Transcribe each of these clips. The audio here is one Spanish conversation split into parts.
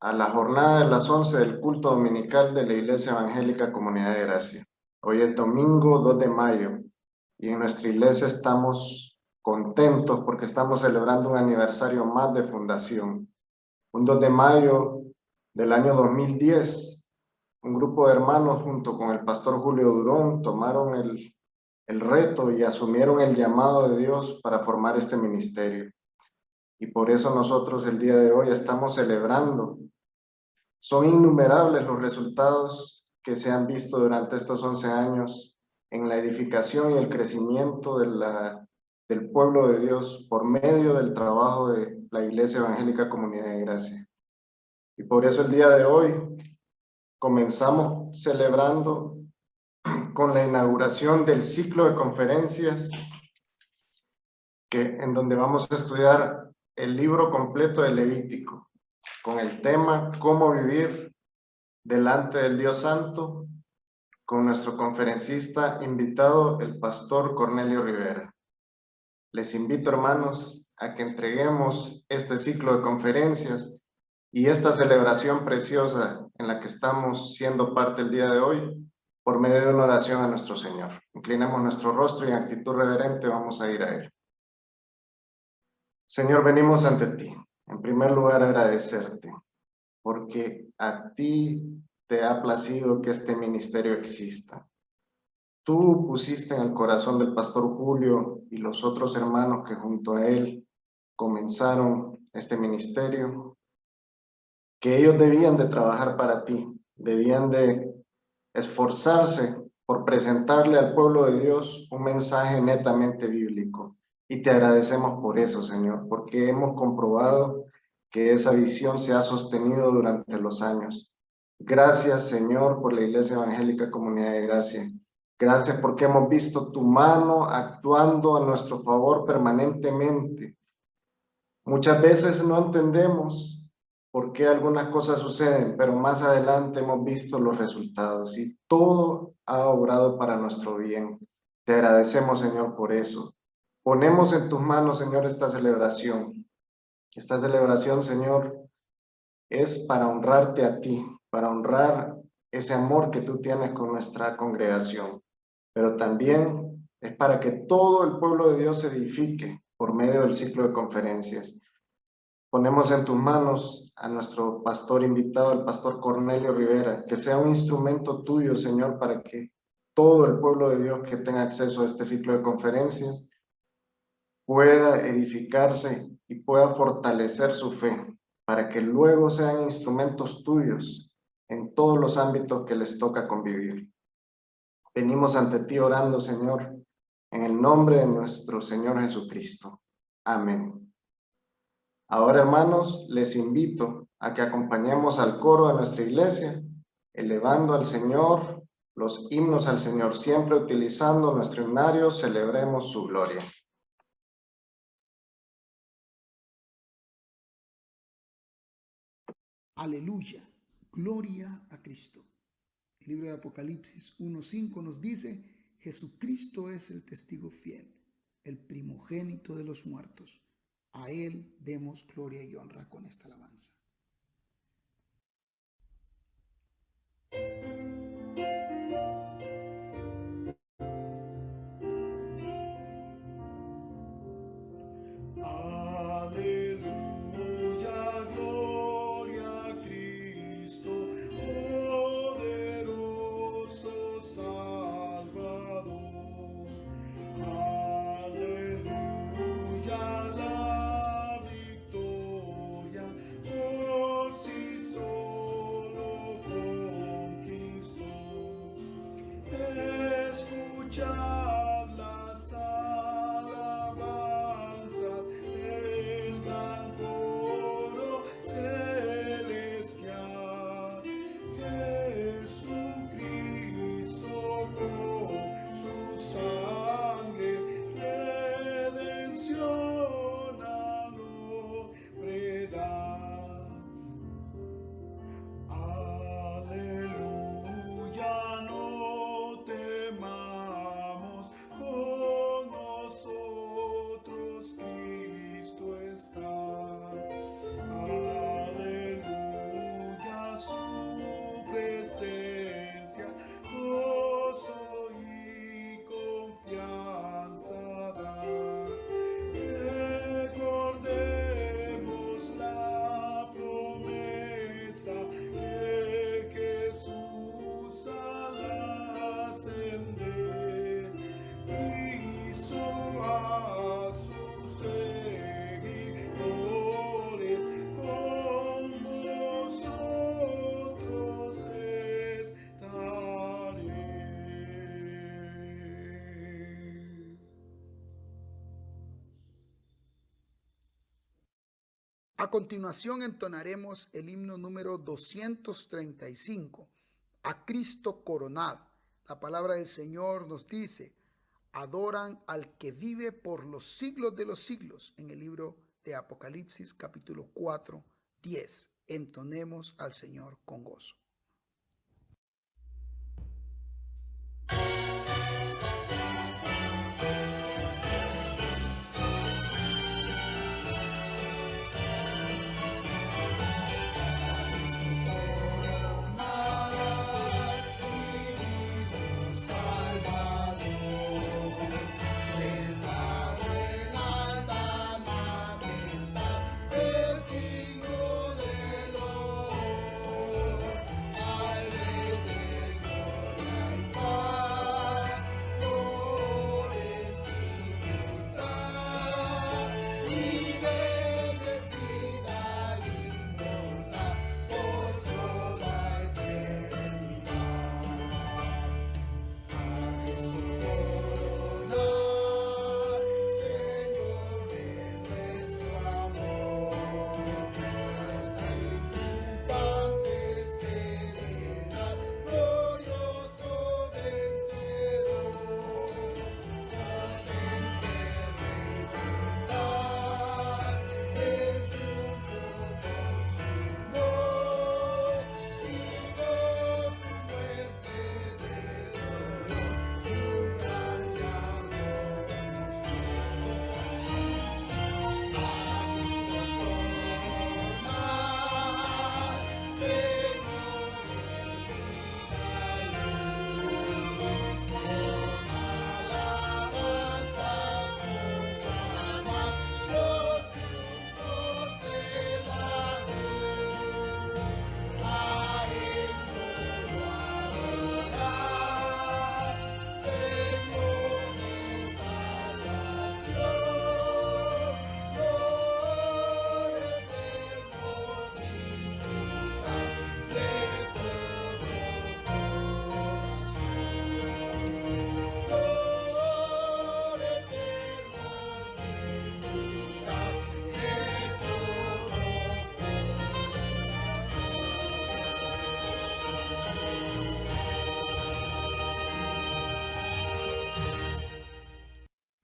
a la jornada de las 11 del culto dominical de la Iglesia Evangélica Comunidad de Gracia. Hoy es domingo 2 de mayo y en nuestra iglesia estamos contentos porque estamos celebrando un aniversario más de fundación. Un 2 de mayo del año 2010, un grupo de hermanos junto con el pastor Julio Durón tomaron el reto y asumieron el llamado de Dios para formar este ministerio. Y por eso nosotros el día de hoy estamos celebrando. Son innumerables los resultados que se han visto durante estos 11 años en la edificación y el crecimiento del pueblo de Dios por medio del trabajo de la Iglesia Evangélica Comunidad de Gracia. Y por eso el día de hoy comenzamos celebrando con la inauguración del ciclo de conferencias en donde vamos a estudiar el libro completo de Levítico con el tema ¿Cómo vivir delante del Dios Santo?, con nuestro conferencista invitado, el pastor Cornelio Rivera. Les invito, hermanos, a que entreguemos este ciclo de conferencias y esta celebración preciosa en la que estamos siendo parte el día de hoy por medio de una oración a nuestro Señor. Inclinemos nuestro rostro y en actitud reverente vamos a ir a Él. Señor, venimos ante ti. En primer lugar, agradecerte, porque a ti te ha placido que este ministerio exista. Tú pusiste en el corazón del pastor Julio y los otros hermanos que junto a él comenzaron este ministerio, que ellos debían de trabajar para ti, debían de esforzarse por presentarle al pueblo de Dios un mensaje netamente bíblico. Y te agradecemos por eso, Señor, porque hemos comprobado que esa visión se ha sostenido durante los años. Gracias, Señor, por la Iglesia Evangélica Comunidad de Gracia. Gracias porque hemos visto tu mano actuando a nuestro favor permanentemente. Muchas veces no entendemos por qué algunas cosas suceden, pero más adelante hemos visto los resultados y todo ha obrado para nuestro bien. Te agradecemos, Señor, por eso. Ponemos en tus manos, Señor, esta celebración. Esta celebración, Señor, es para honrarte a ti, para honrar ese amor que tú tienes con nuestra congregación, pero también es para que todo el pueblo de Dios se edifique por medio del ciclo de conferencias. Ponemos en tus manos a nuestro pastor invitado, el pastor Cornelio Rivera, que sea un instrumento tuyo, Señor, para que todo el pueblo de Dios que tenga acceso a este ciclo de conferencias pueda edificarse y pueda fortalecer su fe, para que luego sean instrumentos tuyos en todos los ámbitos que les toca convivir. Venimos ante ti orando, Señor, en el nombre de nuestro Señor Jesucristo. Amén. Ahora, hermanos, les invito a que acompañemos al coro de nuestra iglesia, elevando al Señor, los himnos al Señor, siempre utilizando nuestro himnario, celebremos su gloria. Aleluya, gloria a Cristo. El libro de Apocalipsis 1:5 nos dice, Jesucristo es el testigo fiel, el primogénito de los muertos. A Él demos gloria y honra con esta alabanza. La victoria, A continuación entonaremos el himno número 235, a Cristo coronado. La palabra del Señor nos dice: adoran al que vive por los siglos de los siglos, en el libro de Apocalipsis capítulo 4, 10. Entonemos al Señor con gozo.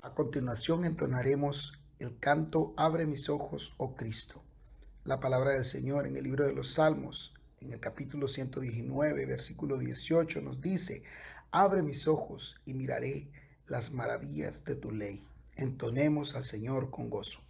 A continuación entonaremos el canto Abre mis ojos, oh Cristo. La palabra del Señor en el libro de los Salmos, en el capítulo 119, versículo 18, nos dice: abre mis ojos y miraré las maravillas de tu ley. Entonemos al Señor con gozo.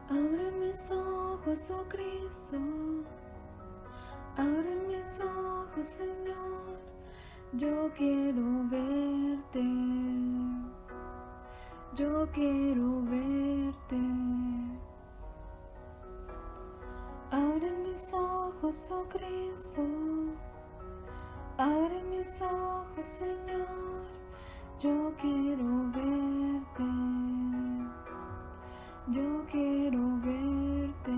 Abre mis ojos, oh Cristo, abre mis ojos, Señor, yo quiero verte, yo quiero verte. Abre mis ojos, oh Cristo, abre mis ojos, Señor, yo quiero verte. Yo quiero verte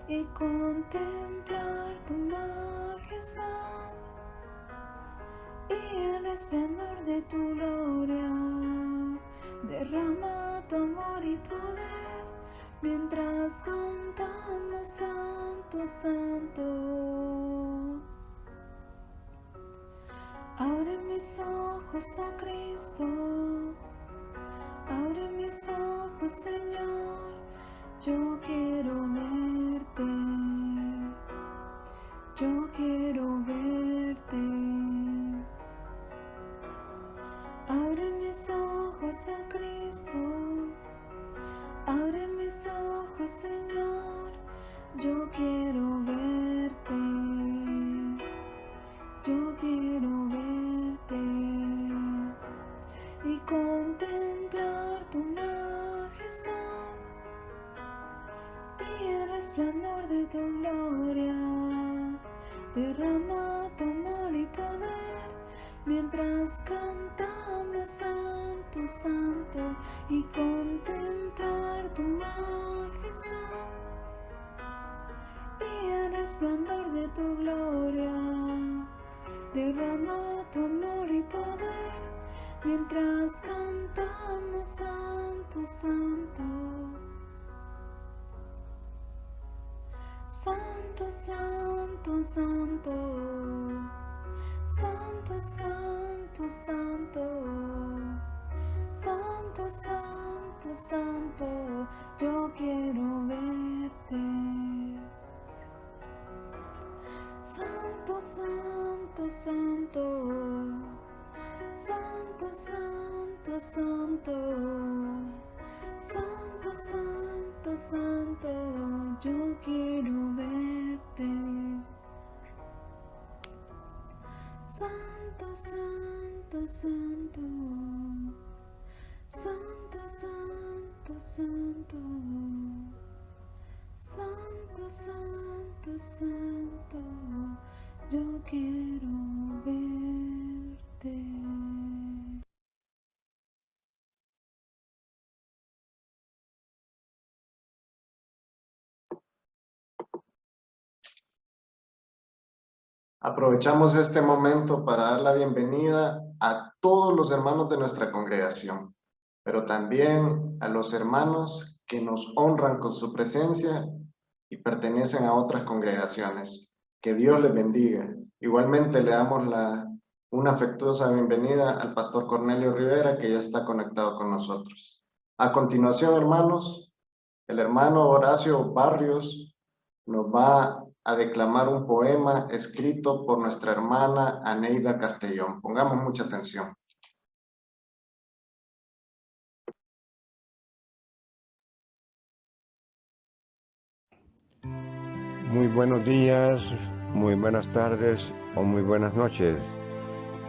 y contemplar tu majestad y el resplandor de tu gloria. Derrama tu amor y poder mientras cantamos Santo, Santo. Abre mis ojos, oh Cristo. Abre mis ojos, Señor, yo quiero verte, yo quiero verte. Abre mis ojos, oh Cristo, abre mis ojos, Señor, yo quiero verte, yo quiero verte y contemplar tu majestad y el resplandor de tu gloria. Derrama tu amor y poder mientras cantamos Santo, santo, santo, y contemplar tu majestad y el resplandor de tu gloria. Derrama tu amor y poder mientras cantamos santo, santo. Santo, santo, santo. Santo, santo, santo. Santo, santo, santo. Yo quiero verte. Santo, santo, santo. Santo, santo, santo. Santo, santo, santo, yo quiero verte. Santo, santo, santo. Santo, santo, santo. Santo, santo, santo, yo quiero verte. Aprovechamos este momento para dar la bienvenida a todos los hermanos de nuestra congregación, pero también a los hermanos que nos honran con su presencia y pertenecen a otras congregaciones. Que Dios les bendiga. Igualmente le damos una afectuosa bienvenida al pastor Cornelio Rivera, que ya está conectado con nosotros. A continuación, hermanos, el hermano Horacio Barrios nos va a declamar un poema escrito por nuestra hermana Aneida Castellón. Pongamos mucha atención. Muy buenos días, muy buenas tardes o muy buenas noches,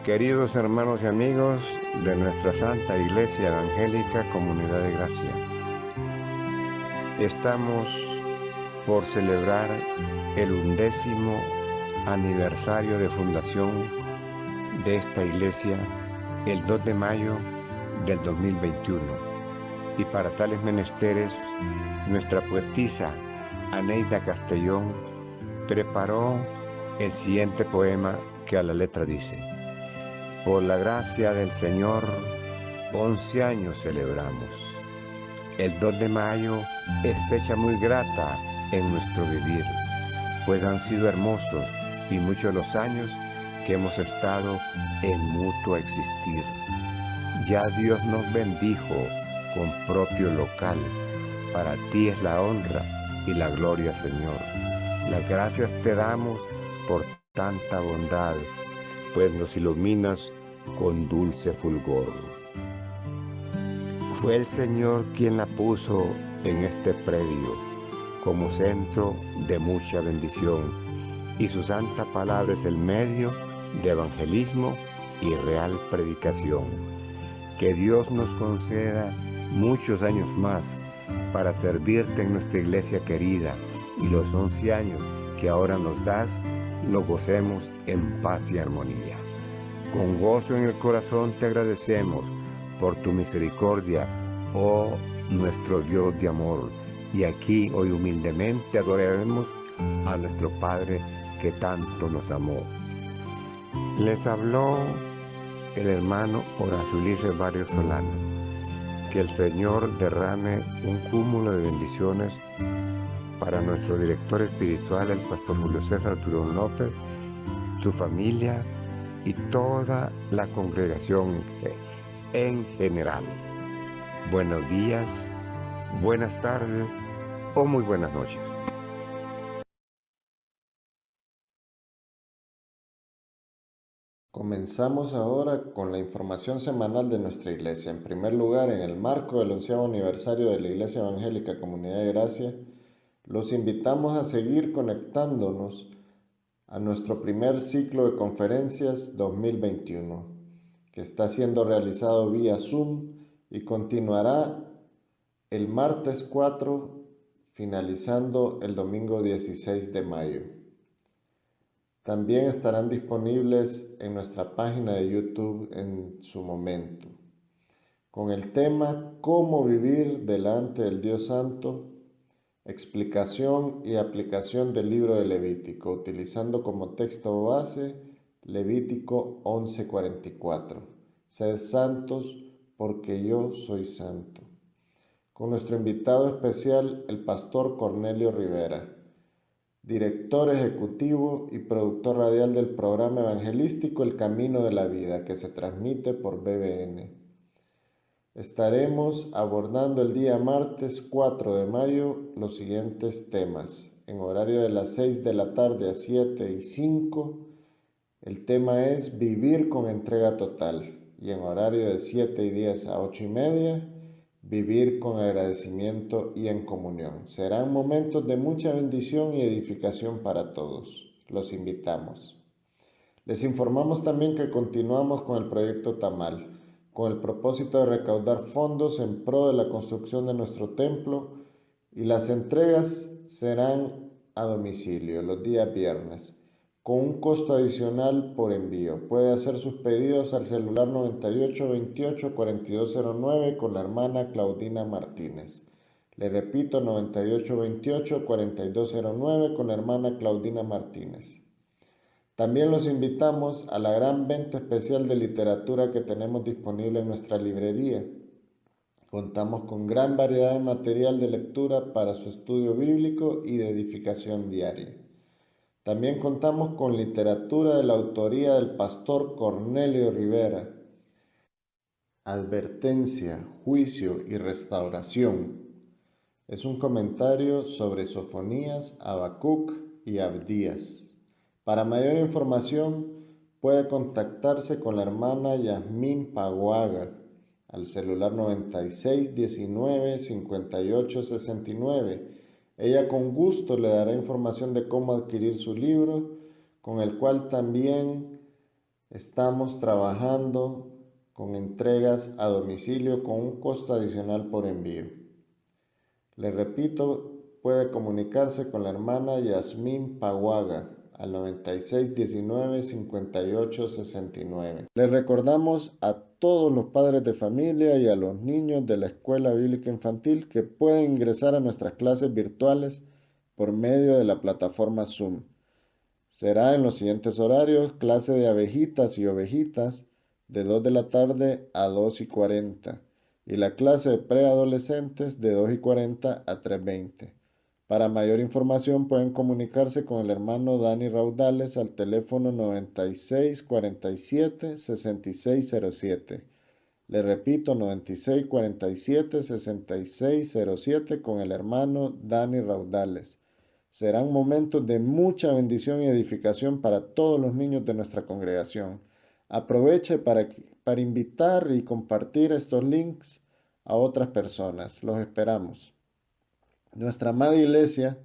queridos hermanos y amigos de nuestra Santa Iglesia Evangélica Comunidad de Gracia. Estamos por celebrar el 11º aniversario de fundación de esta iglesia el 2 de mayo del 2021. Y para tales menesteres, nuestra poetisa Aneida Castellón preparó el siguiente poema que a la letra dice: por la gracia del Señor, 11 años celebramos. El 2 de mayo es fecha muy grata en nuestro vivir, pues han sido hermosos y muchos los años que hemos estado en mutuo existir. Ya Dios nos bendijo con propio local, para ti es la honra y la gloria, Señor. Las gracias te damos por tanta bondad, pues nos iluminas con dulce fulgor. Fue el Señor quien la puso en este predio como centro de mucha bendición, y su santa palabra es el medio de evangelismo y real predicación. Que Dios nos conceda muchos años más para servirte en nuestra iglesia querida, y los 11 años que ahora nos das, lo gocemos en paz y armonía. Con gozo en el corazón te agradecemos por tu misericordia, oh nuestro Dios de amor, y aquí hoy humildemente adoraremos a nuestro Padre que tanto nos amó. Les habló el hermano Horacio Ulises Barrios Solano. Que el Señor derrame un cúmulo de bendiciones para nuestro director espiritual, el pastor Julio César Turón López, su familia y toda la congregación en general. Buenos días, buenas tardes o muy buenas noches. Comenzamos ahora con la información semanal de nuestra iglesia. En primer lugar, en el marco del 11º aniversario de la Iglesia Evangélica Comunidad de Gracia, los invitamos a seguir conectándonos a nuestro primer ciclo de conferencias 2021, que está siendo realizado vía Zoom y continuará el martes 4, finalizando el domingo 16 de mayo. También estarán disponibles en nuestra página de YouTube en su momento. con el tema Cómo vivir delante del Dios Santo, explicación y aplicación del libro de Levítico, utilizando como texto base Levítico 11:44. Sed santos porque yo soy santo. Con nuestro invitado especial, el pastor Cornelio Rivera, director ejecutivo y productor radial del programa evangelístico El Camino de la Vida, que se transmite por BBN. Estaremos abordando el día martes 4 de mayo los siguientes temas. En horario de las 6 de la tarde a 7:05, el tema es vivir con entrega total. Y en horario de 7:10 a 8:30, vivir con agradecimiento y en comunión. Serán momentos de mucha bendición y edificación para todos. Los invitamos. Les informamos también que continuamos con el proyecto Tamal, con el propósito de recaudar fondos en pro de la construcción de nuestro templo, y las entregas serán a domicilio los días viernes, con un costo adicional por envío. Puede hacer sus pedidos al celular 9828-4209 con la hermana Claudina Martínez. Le repito, 9828-4209 con la hermana Claudina Martínez. También los invitamos a la gran venta especial de literatura que tenemos disponible en nuestra librería. Contamos con gran variedad de material de lectura para su estudio bíblico y de edificación diaria. También contamos con literatura de la autoría del pastor Cornelio Rivera. Advertencia, juicio y restauración. Es un comentario sobre Sofonías, Habacuc y Abdías. Para mayor información puede contactarse con la hermana Yasmín Paguaga al celular 9619-5869. Ella con gusto le dará información de cómo adquirir su libro, con el cual también estamos trabajando con entregas a domicilio con un costo adicional por envío. Le repito, puede comunicarse con la hermana Yasmín Paguaga al 9619-5869. Les recordamos a todos los padres de familia y a los niños de la Escuela Bíblica Infantil que pueden ingresar a nuestras clases virtuales por medio de la plataforma Zoom. Será en los siguientes horarios: clase de abejitas y ovejitas de 2 de la tarde a 2:40 y la clase de preadolescentes de 2:40 a 3:20. Para mayor información pueden comunicarse con el hermano Dani Raudales al teléfono 9647-6607. Le repito, 9647-6607 con el hermano Dani Raudales. Serán momentos de mucha bendición y edificación para todos los niños de nuestra congregación. Aproveche para invitar y compartir estos links a otras personas. Los esperamos. Nuestra amada Iglesia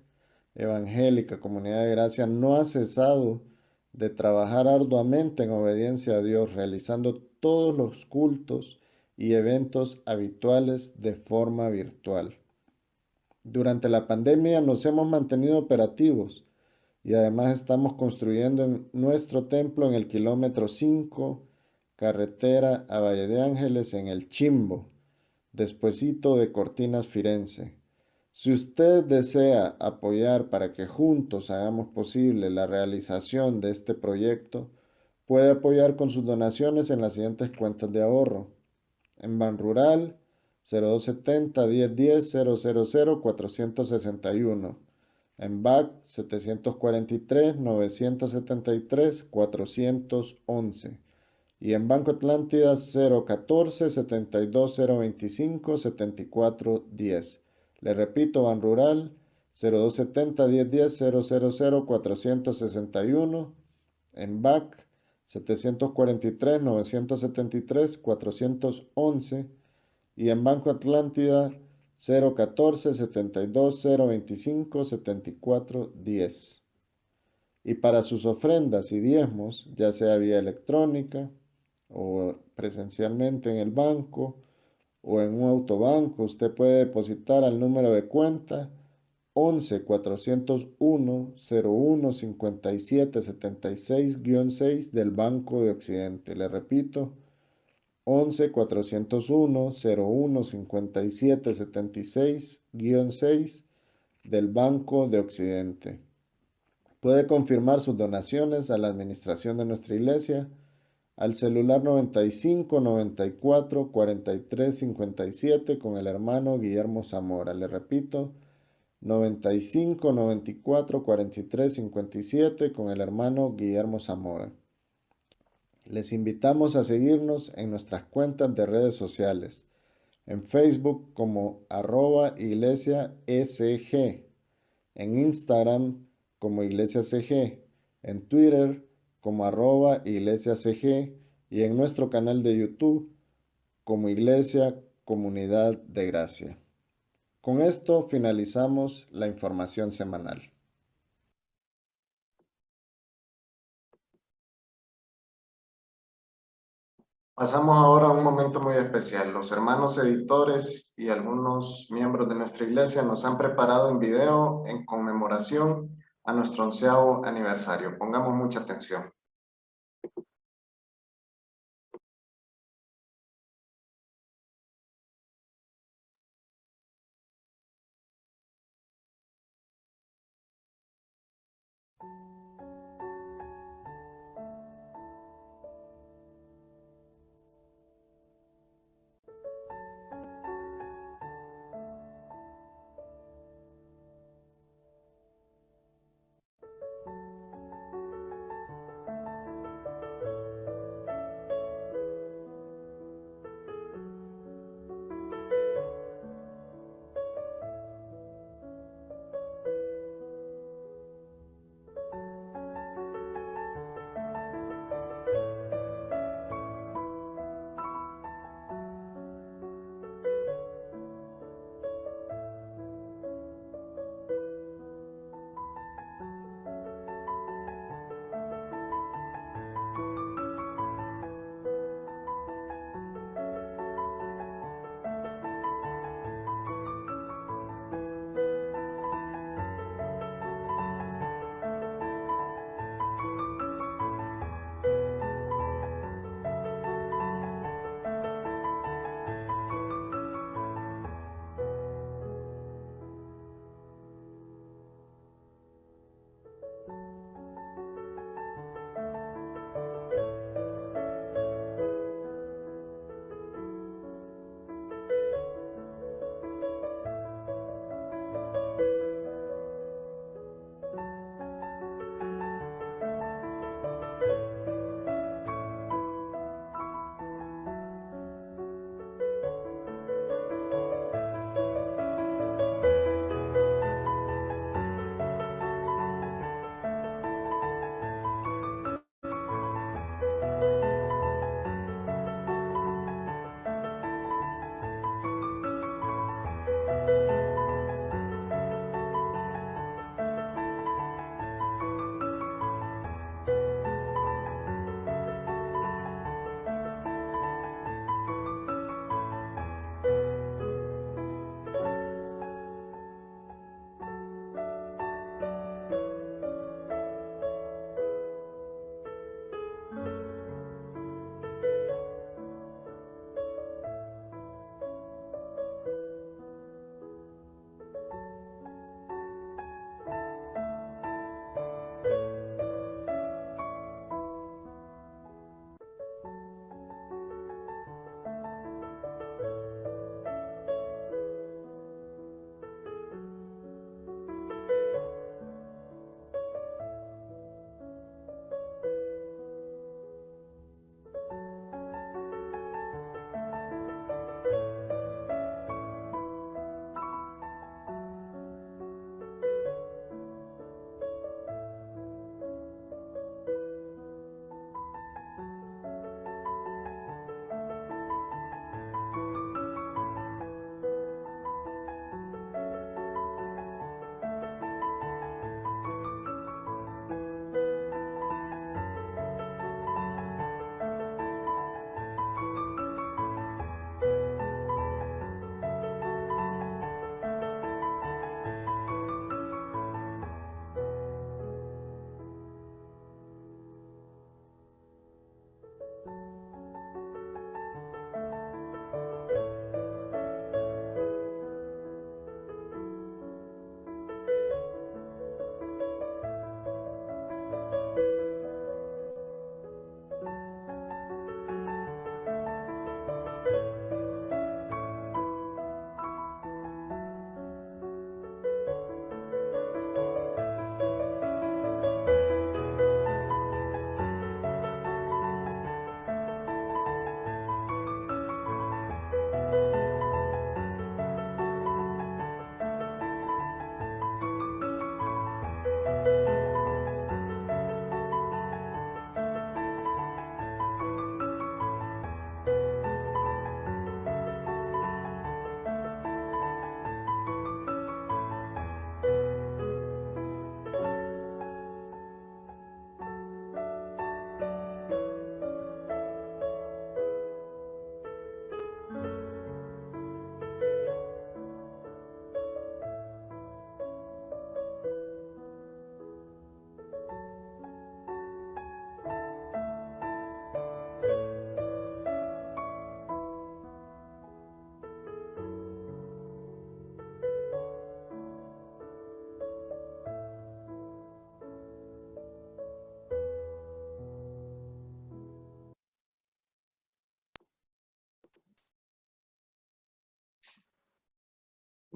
Evangélica Comunidad de Gracia no ha cesado de trabajar arduamente en obediencia a Dios, realizando todos los cultos y eventos habituales de forma virtual. Durante la pandemia nos hemos mantenido operativos y además estamos construyendo nuestro templo en el kilómetro 5, carretera a Valle de Ángeles, en el Chimbo, despuesito de Cortinas, Firenze. Si usted desea apoyar para que juntos hagamos posible la realización de este proyecto, puede apoyar con sus donaciones en las siguientes cuentas de ahorro. En Banrural, 0270-1010-000-461. En BAC, 743-973-411. Y en Banco Atlántida, 014-72-025-7410. Le repito, Banrural, 0270-1010-000-461. En BAC, 743-973-411. Y en Banco Atlántida, 014-72-025-7410. Y para sus ofrendas y diezmos, ya sea vía electrónica o presencialmente en el banco o en un autobanco, usted puede depositar al número de cuenta 11-401-01-5776-6 del Banco de Occidente. Le repito, 11 401 01 57 76-6 del Banco de Occidente. Puede confirmar sus donaciones a la administración de nuestra iglesia al celular 95 94 43 57 con el hermano Guillermo Zamora. Le repito, 95 94 43 57 con el hermano Guillermo Zamora. Les invitamos a seguirnos en nuestras cuentas de redes sociales. En Facebook como @iglesiasg, en Instagram como iglesiasg, en Twitter como @iglesiasg y en nuestro canal de YouTube como Iglesia Comunidad de Gracia. Con esto finalizamos la información semanal. Pasamos ahora a un momento muy especial. Los hermanos editores y algunos miembros de nuestra iglesia nos han preparado un video en conmemoración a nuestro 11º aniversario. Pongamos mucha atención.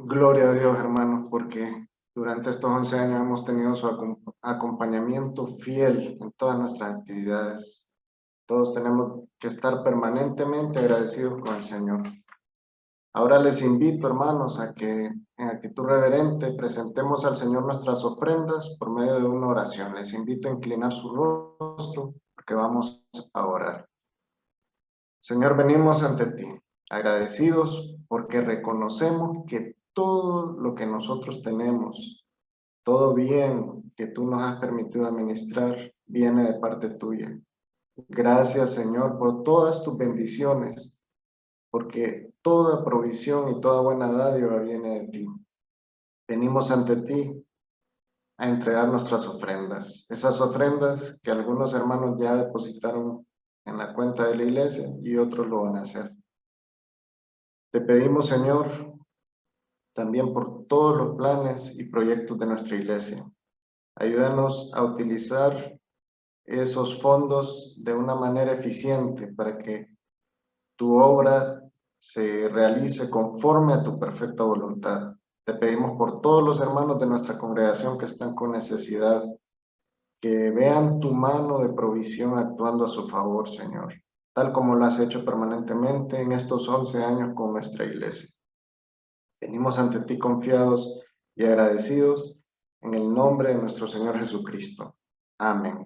Gloria a Dios, hermanos, porque durante estos 11 años hemos tenido su acompañamiento fiel en todas nuestras actividades. Todos tenemos que estar permanentemente agradecidos con el Señor. Ahora les invito, hermanos, a que en actitud reverente presentemos al Señor nuestras ofrendas por medio de una oración. Les invito a inclinar su rostro porque vamos a orar. Señor, venimos ante ti, agradecidos porque reconocemos que todo lo que nosotros tenemos, todo bien que tú nos has permitido administrar, viene de parte tuya. Gracias, Señor, por todas tus bendiciones, porque toda provisión y toda buena dádiva viene de ti. Venimos ante ti a entregar nuestras ofrendas, esas ofrendas que algunos hermanos ya depositaron en la cuenta de la iglesia y otros lo van a hacer. Te pedimos, Señor, también por todos los planes y proyectos de nuestra iglesia. Ayúdanos a utilizar esos fondos de una manera eficiente para que tu obra se realice conforme a tu perfecta voluntad. Te pedimos por todos los hermanos de nuestra congregación que están con necesidad, que vean tu mano de provisión actuando a su favor, Señor, tal como lo has hecho permanentemente en estos 11 años con nuestra iglesia. Venimos ante ti confiados y agradecidos en el nombre de nuestro Señor Jesucristo. Amén.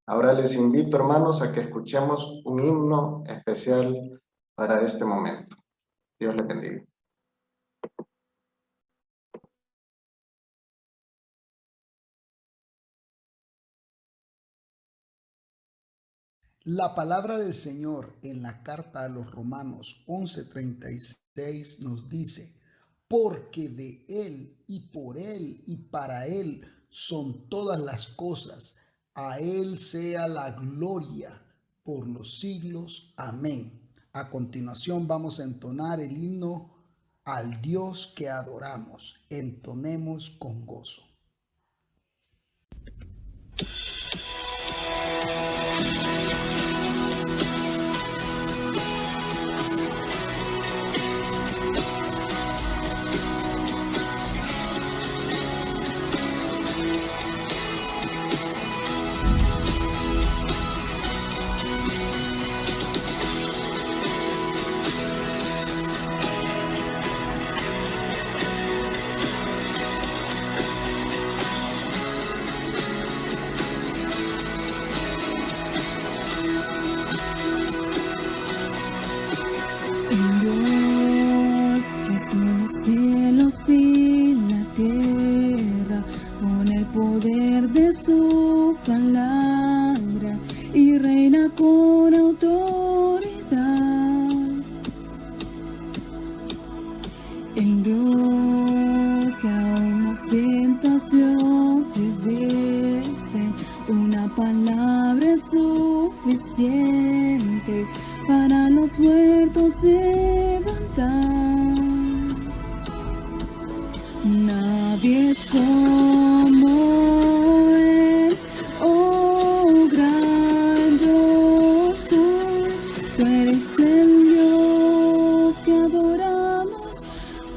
Ahora les invito, hermanos, a que escuchemos un himno especial para este momento. Dios les bendiga. La palabra del Señor en la carta a los Romanos 11:36 nos dice: porque de Él y por Él y para Él son todas las cosas. A Él sea la gloria por los siglos. Amén. A continuación vamos a entonar el himno al Dios que adoramos. Entonemos con gozo. Los cielos y la tierra, con el poder de su palabra, y reina con autoridad. El Dios que aún los vientos le obedecen, una palabra es suficiente para los muertos levantar. Nadie es como Él, oh gran Dios, tú eres el Dios que adoramos,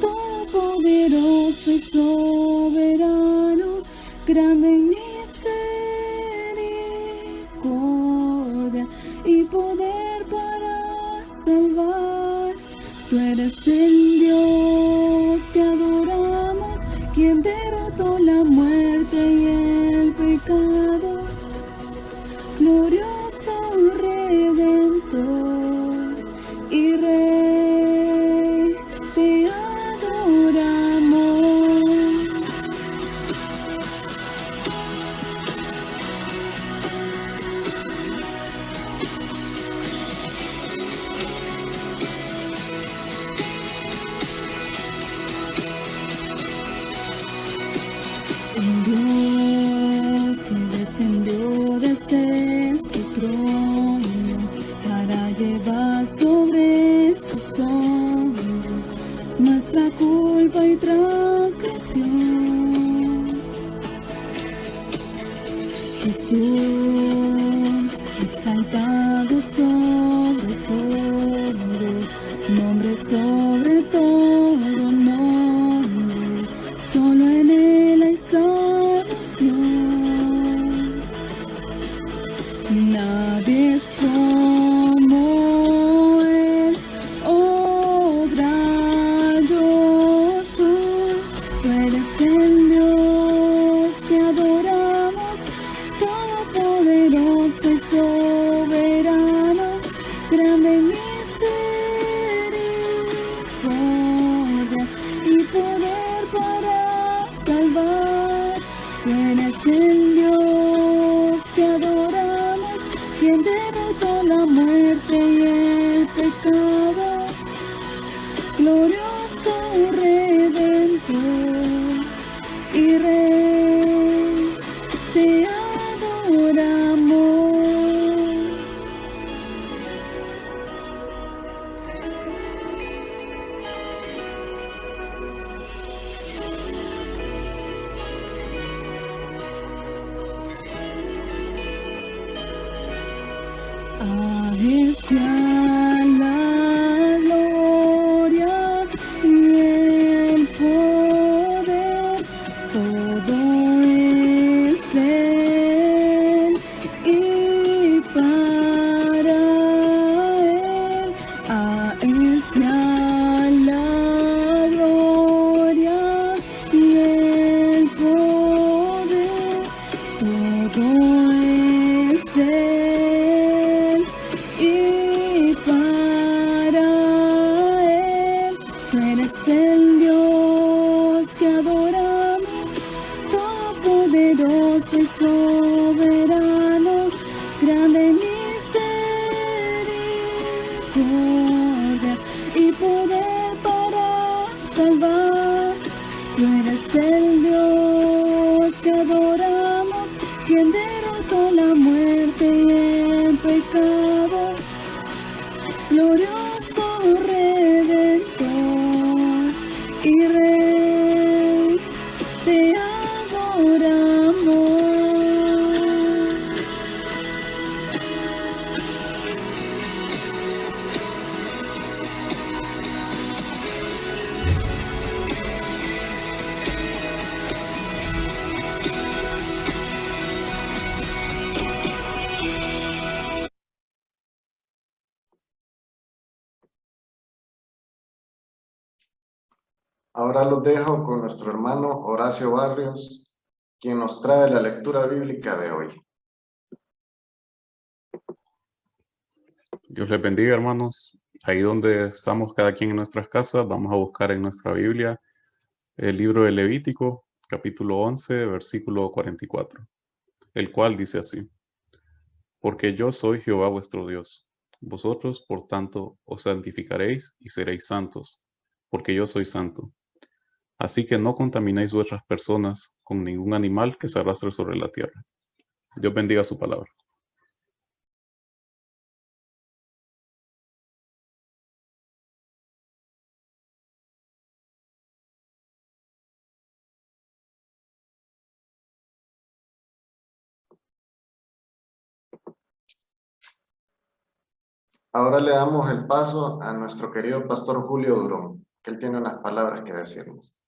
todopoderoso y soberano, grande en misericordia y poder para salvar. Tú eres el Dios que adoramos, quien derrotó la muerte y el pecado, glorioso Redentor y Rey, te adoramos. Un Dios que descendió desde su trono para llevar sobre sus hombros nuestra culpa y transgresión. Jesús, exaltado sobre todo, nombre sobre todo nombre. eres como Él, obra yo soy. Tú eres el Dios que adoramos, todopoderoso y soberano, grande misericordia y poder para salvar. Tú eres el Dios que adoramos, quien derrotó la muerte y el pecado, glorioso Redentor y Rey, te adoramos. A Él sea la gloria y el poder, todo es de Él y para Él. A Él sea la gloria y el poder, todo es de Él y para Él. Tú eres el Dios que adoramos, todopoderoso y soberano, grande misericordia y poder para salvar. Tú eres el Dios que adoramos, quien derrotó la muerte y el pecado, glorioso Redentor y Rey, te adoramos. Ahora los dejo con nuestro hermano Horacio Barrios, quien nos trae la lectura bíblica de hoy. Dios les bendiga, hermanos. Ahí donde estamos cada quien en nuestras casas, vamos a buscar en nuestra Biblia el libro de Levítico, capítulo 11, versículo 44, el cual dice así: Porque yo soy Jehová vuestro Dios. Vosotros, por tanto, os santificaréis y seréis santos, porque yo soy santo. Así que no contaminéis vuestras personas con ningún animal que se arrastre sobre la tierra. Dios bendiga su palabra. Ahora le damos el paso a nuestro querido pastor Julio Durón, que él tiene unas palabras que decirnos.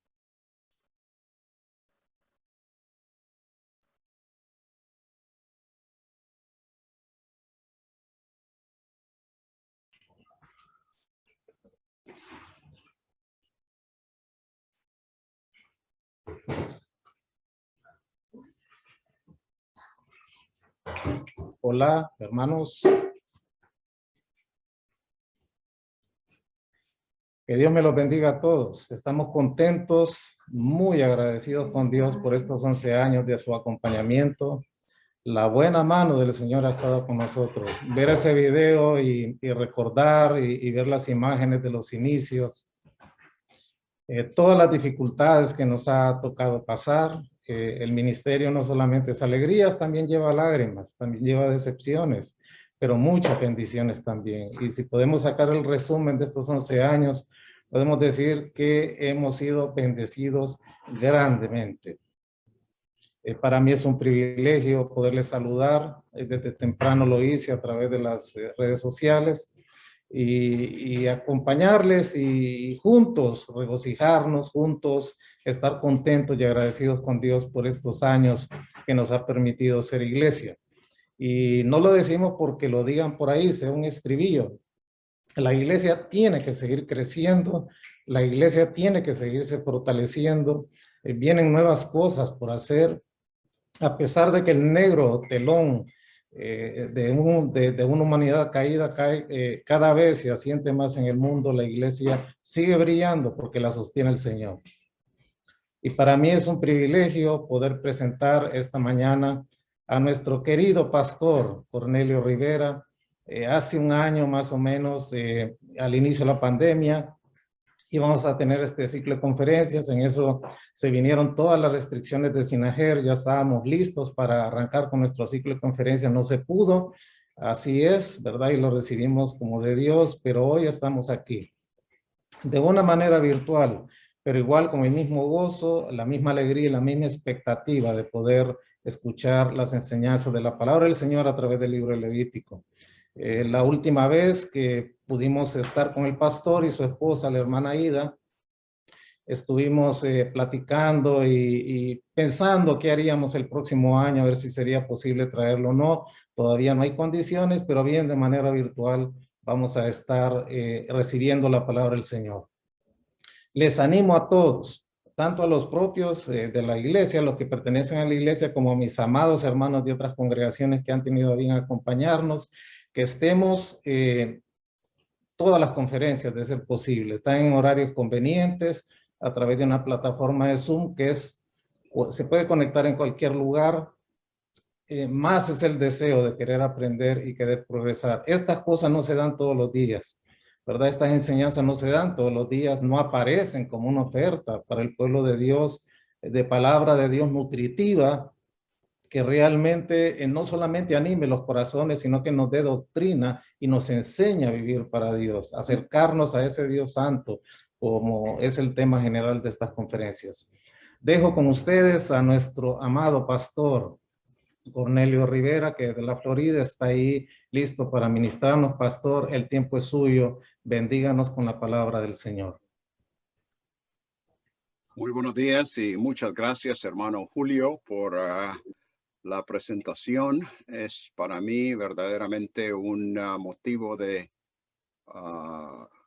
Hola, hermanos. Que Dios me los bendiga a todos. Estamos contentos, muy agradecidos con Dios por estos 11 años de su acompañamiento. La buena mano del Señor ha estado con nosotros. Ver ese video y recordar y ver las imágenes de los inicios. Todas las dificultades que nos ha tocado pasar. El ministerio no solamente es alegrías, también lleva lágrimas, también lleva decepciones, pero muchas bendiciones también. Y si podemos sacar el resumen de estos 11 años, podemos decir que hemos sido bendecidos grandemente. Para mí es un privilegio poderles saludar. Desde temprano lo hice a través de las redes sociales y acompañarles y juntos regocijarnos, juntos estar contentos y agradecidos con Dios por estos años que nos ha permitido ser iglesia. Y no lo decimos porque lo digan por ahí, sea un estribillo. La iglesia tiene que seguir creciendo, la iglesia tiene que seguirse fortaleciendo, vienen nuevas cosas por hacer, a pesar de que el negro telón de una humanidad caída cae, cada vez se asiente más en el mundo, la iglesia sigue brillando porque la sostiene el Señor. Y para mí es un privilegio poder presentar esta mañana a nuestro querido pastor Cornelio Rivera. Hace un año más o menos, al inicio de la pandemia, íbamos a tener este ciclo de conferencias. En eso se vinieron todas las restricciones de SINAGER, ya estábamos listos para arrancar con nuestro ciclo de conferencias, no se pudo. Así es, ¿verdad? Y lo recibimos como de Dios, pero hoy estamos aquí de una manera virtual, pero igual con el mismo gozo, la misma alegría y la misma expectativa de poder escuchar las enseñanzas de la palabra del Señor a través del libro de Levítico. La última vez que pudimos estar con el pastor y su esposa, la hermana Ida, estuvimos platicando y pensando qué haríamos el próximo año, a ver si sería posible traerlo o no. Todavía no hay condiciones, pero bien, de manera virtual vamos a estar recibiendo la palabra del Señor. Les animo a todos, tanto a los propios de la iglesia, los que pertenecen a la iglesia, como a mis amados hermanos de otras congregaciones que han tenido a bien acompañarnos, que estemos todas las conferencias de ser posible. Están en horarios convenientes a través de una plataforma de Zoom que se puede conectar en cualquier lugar. Más es el deseo de querer aprender y querer progresar. Estas cosas no se dan todos los días, ¿verdad? Estas enseñanzas no se dan todos los días, no aparecen como una oferta para el pueblo de Dios, de palabra de Dios nutritiva, que realmente no solamente anime los corazones, sino que nos dé doctrina y nos enseña a vivir para Dios, acercarnos a ese Dios santo, como es el tema general de estas conferencias. Dejo con ustedes a nuestro amado pastor Cornelio Rivera, que de la Florida está ahí listo para ministrarnos. Pastor, el tiempo es suyo. Bendíganos con la palabra del Señor. Muy buenos días y muchas gracias, hermano Julio, por la presentación. Es para mí verdaderamente un motivo de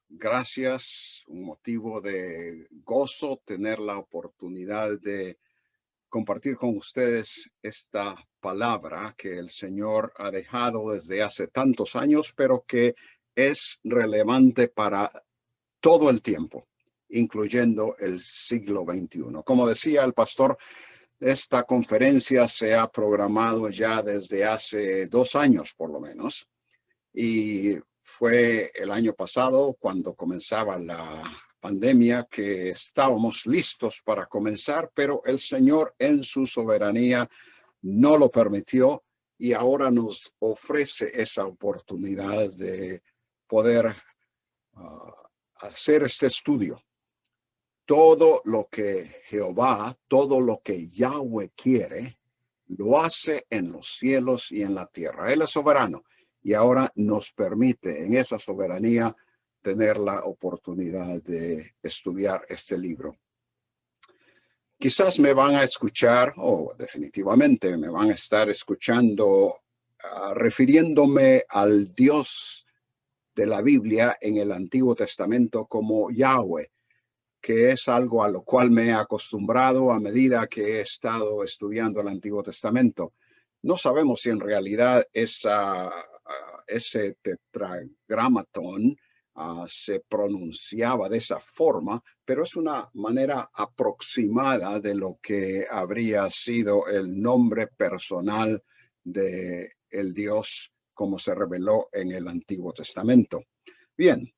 gracias, un motivo de gozo tener la oportunidad de compartir con ustedes esta palabra que el Señor ha dejado desde hace tantos años, pero que es relevante para todo el tiempo, incluyendo el siglo XXI. Como decía el pastor, esta conferencia se ha programado ya desde hace 2 años, por lo menos, y fue el año pasado cuando comenzaba la pandemia que estábamos listos para comenzar, pero el Señor en su soberanía no lo permitió y ahora nos ofrece esa oportunidad de poder hacer este estudio. Todo lo que Jehová, todo lo que Yahweh quiere, lo hace en los cielos y en la tierra. Él es soberano y ahora nos permite en esa soberanía tener la oportunidad de estudiar este libro. Quizás me van a escuchar, o definitivamente me van a estar escuchando, refiriéndome al Dios de la Biblia en el Antiguo Testamento como Yahweh, que es algo a lo cual me he acostumbrado a medida que he estado estudiando el Antiguo Testamento. No sabemos si en realidad ese tetragramatón se pronunciaba de esa forma, pero es una manera aproximada de lo que habría sido el nombre personal de el Dios como se reveló en el Antiguo Testamento. Bien,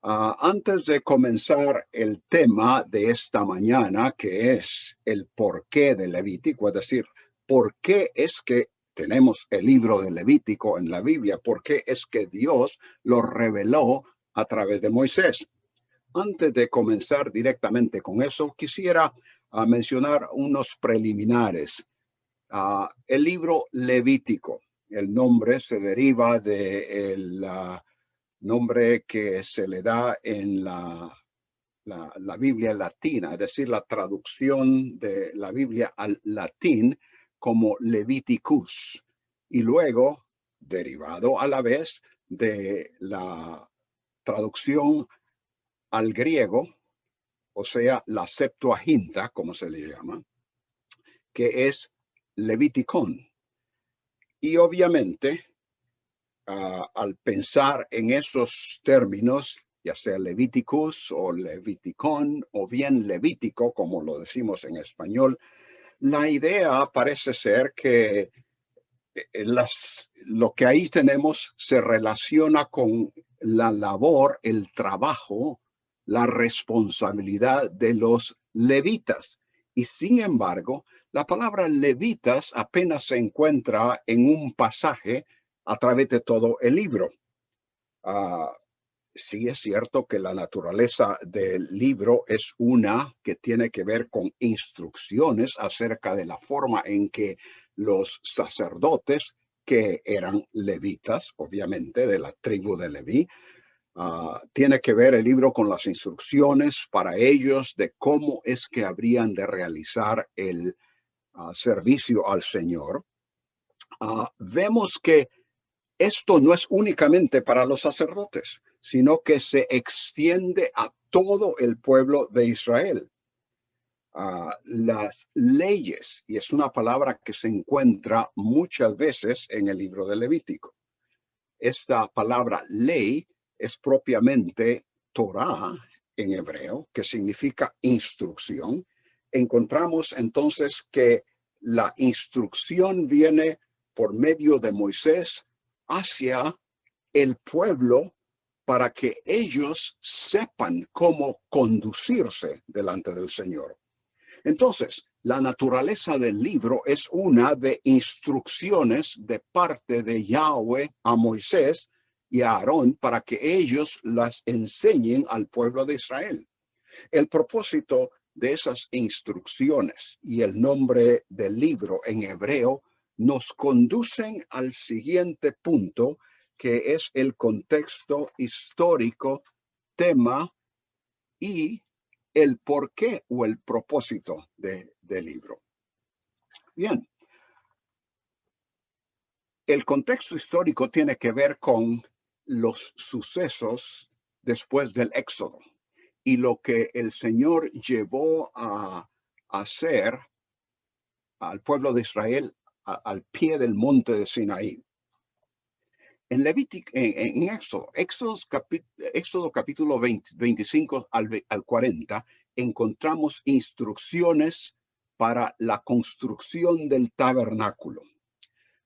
antes de comenzar el tema de esta mañana, que es el porqué de Levítico, es decir, por qué es que tenemos el libro de Levítico en la Biblia, por qué es que Dios lo reveló a través de Moisés. Antes de comenzar directamente con eso, quisiera mencionar unos preliminares. El libro Levítico, el nombre se deriva del nombre que se le da en la Biblia latina, es decir, la traducción de la Biblia al latín como Leviticus. y luego derivado a la vez de la traducción al griego, o sea, la Septuaginta, como se le llama, que es Leviticón. Y obviamente, al pensar en esos términos, ya sea Leviticus o Leviticón o bien Levítico, como lo decimos en español, la idea parece ser que lo que ahí tenemos se relaciona con la labor, el trabajo, la responsabilidad de los levitas. Y sin embargo, la palabra levitas apenas se encuentra en un pasaje a través de todo el libro. Sí es cierto que la naturaleza del libro es una que tiene que ver con instrucciones acerca de la forma en que los sacerdotes, que eran levitas, obviamente, de la tribu de Leví, tiene que ver el libro con las instrucciones para ellos de cómo es que habrían de realizar el servicio al Señor. Vemos que esto no es únicamente para los sacerdotes, sino que se extiende a todo el pueblo de Israel. Las leyes, y es una palabra que se encuentra muchas veces en el libro de Levítico. Esta palabra ley es propiamente Torah en hebreo, que significa instrucción. Encontramos entonces que la instrucción viene por medio de Moisés hacia el pueblo para que ellos sepan cómo conducirse delante del Señor. Entonces, la naturaleza del libro es una de instrucciones de parte de Yahweh a Moisés y a Aarón para que ellos las enseñen al pueblo de Israel. El propósito de esas instrucciones y el nombre del libro en hebreo nos conducen al siguiente punto, que es el contexto histórico, tema y el porqué o el propósito del libro. Bien, el contexto histórico tiene que ver con los sucesos después del Éxodo y lo que el Señor llevó a hacer al pueblo de Israel al pie del monte de Sinaí. En Levítico, en Éxodo capítulo 25 al 40, encontramos instrucciones para la construcción del tabernáculo.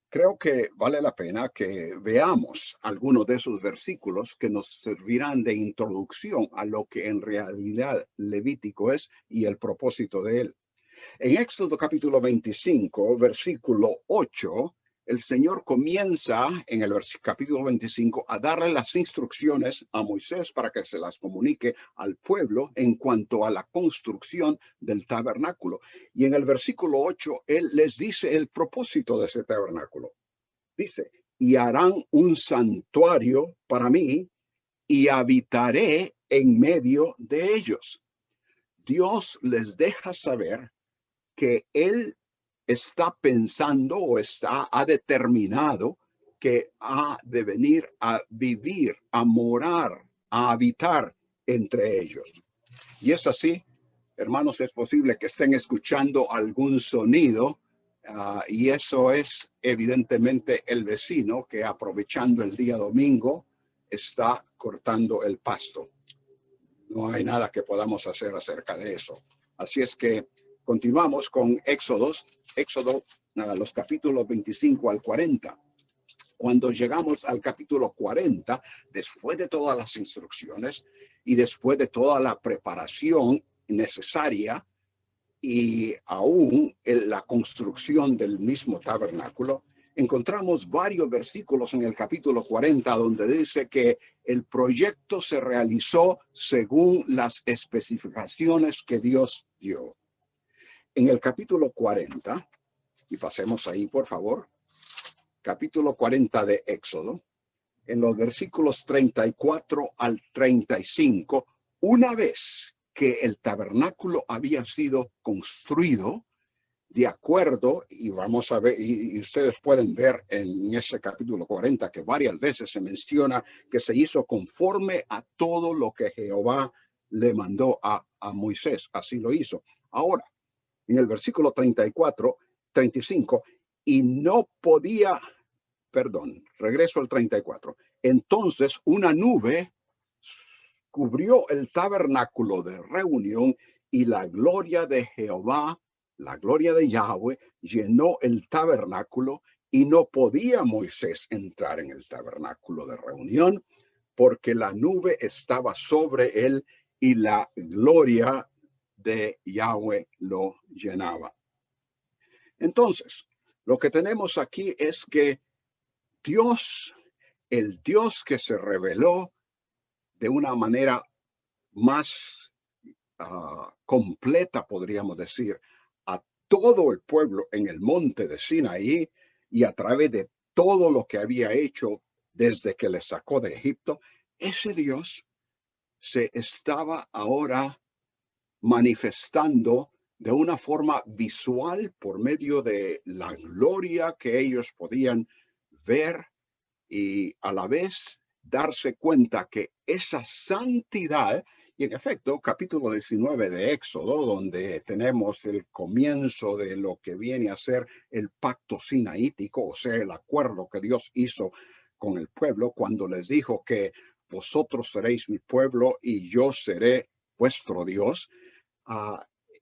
Creo que vale la pena que veamos algunos de esos versículos que nos servirán de introducción a lo que en realidad Levítico es y el propósito de él. En Éxodo capítulo 25, versículo 8, el Señor comienza en el capítulo 25 a darle las instrucciones a Moisés para que se las comunique al pueblo en cuanto a la construcción del tabernáculo. Y en el versículo 8, él les dice el propósito de ese tabernáculo. Dice, y harán un santuario para mí y habitaré en medio de ellos. Dios les deja saber que él está pensando o ha determinado que ha de venir a vivir, a morar, a habitar entre ellos. Y es así, hermanos, es posible que estén escuchando algún sonido y eso es evidentemente el vecino que, aprovechando el día domingo, está cortando el pasto. No hay nada que podamos hacer acerca de eso. Así es que continuamos con Éxodo, los capítulos 25 al 40. Cuando llegamos al capítulo 40, después de todas las instrucciones y después de toda la preparación necesaria y aún la construcción del mismo tabernáculo, encontramos varios versículos en el capítulo 40 donde dice que el proyecto se realizó según las especificaciones que Dios dio. En el capítulo 40, y pasemos ahí por favor, capítulo 40 de Éxodo, en los versículos 34 al 35, una vez que el tabernáculo había sido construido, de acuerdo, y vamos a ver, y ustedes pueden ver en ese capítulo 40 que varias veces se menciona que se hizo conforme a todo lo que Jehová le mandó a Moisés. Así lo hizo. Ahora, en el versículo 34, 35, y no podía, perdón, regreso al 34. Entonces una nube cubrió el tabernáculo de reunión y la gloria de Jehová, la gloria de Yahweh, llenó el tabernáculo y no podía Moisés entrar en el tabernáculo de reunión porque la nube estaba sobre él y la gloria de Yahweh lo llenaba. Entonces, lo que tenemos aquí es que Dios, el Dios que se reveló de una manera más completa, podríamos decir, a todo el pueblo en el monte de Sinaí y a través de todo lo que había hecho desde que le sacó de Egipto, ese Dios se estaba ahora manifestando de una forma visual por medio de la gloria que ellos podían ver y a la vez darse cuenta que esa santidad, y en efecto, capítulo 19 de Éxodo, donde tenemos el comienzo de lo que viene a ser el pacto sinaítico, o sea, el acuerdo que Dios hizo con el pueblo cuando les dijo que vosotros seréis mi pueblo y yo seré vuestro Dios.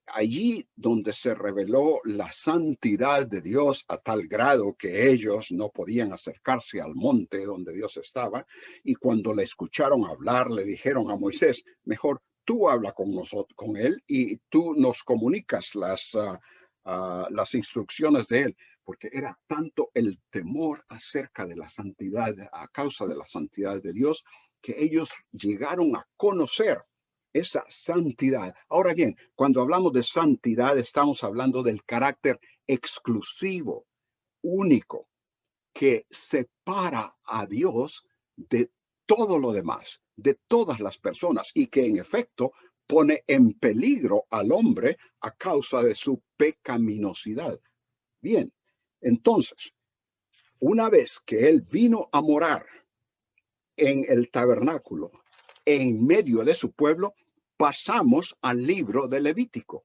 Allí donde se reveló la santidad de Dios a tal grado que ellos no podían acercarse al monte donde Dios estaba, y cuando le escucharon hablar, le dijeron a Moisés, mejor tú habla con nosotros, con él, y tú nos comunicas las instrucciones de él, porque era tanto el temor acerca de la santidad, a causa de la santidad de Dios, que ellos llegaron a conocer esa santidad. Ahora bien, cuando hablamos de santidad, estamos hablando del carácter exclusivo, único, que separa a Dios de todo lo demás, de todas las personas, y que en efecto pone en peligro al hombre a causa de su pecaminosidad. Bien, entonces, una vez que él vino a morar en el tabernáculo, en medio de su pueblo, pasamos al libro de Levítico.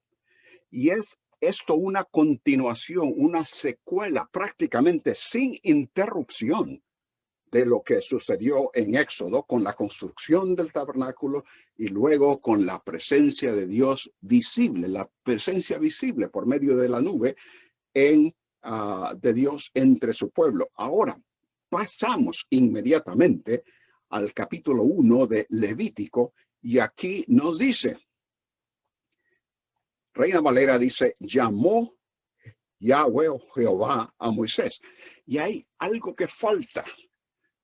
Y es esto una continuación, una secuela prácticamente sin interrupción de lo que sucedió en Éxodo con la construcción del tabernáculo y luego con la presencia de Dios visible, la presencia visible por medio de la nube de Dios entre su pueblo. Ahora, pasamos inmediatamente al capítulo 1 de Levítico y aquí nos dice, Reina Valera dice, llamó Yahweh o Jehová a Moisés. Y hay algo que falta,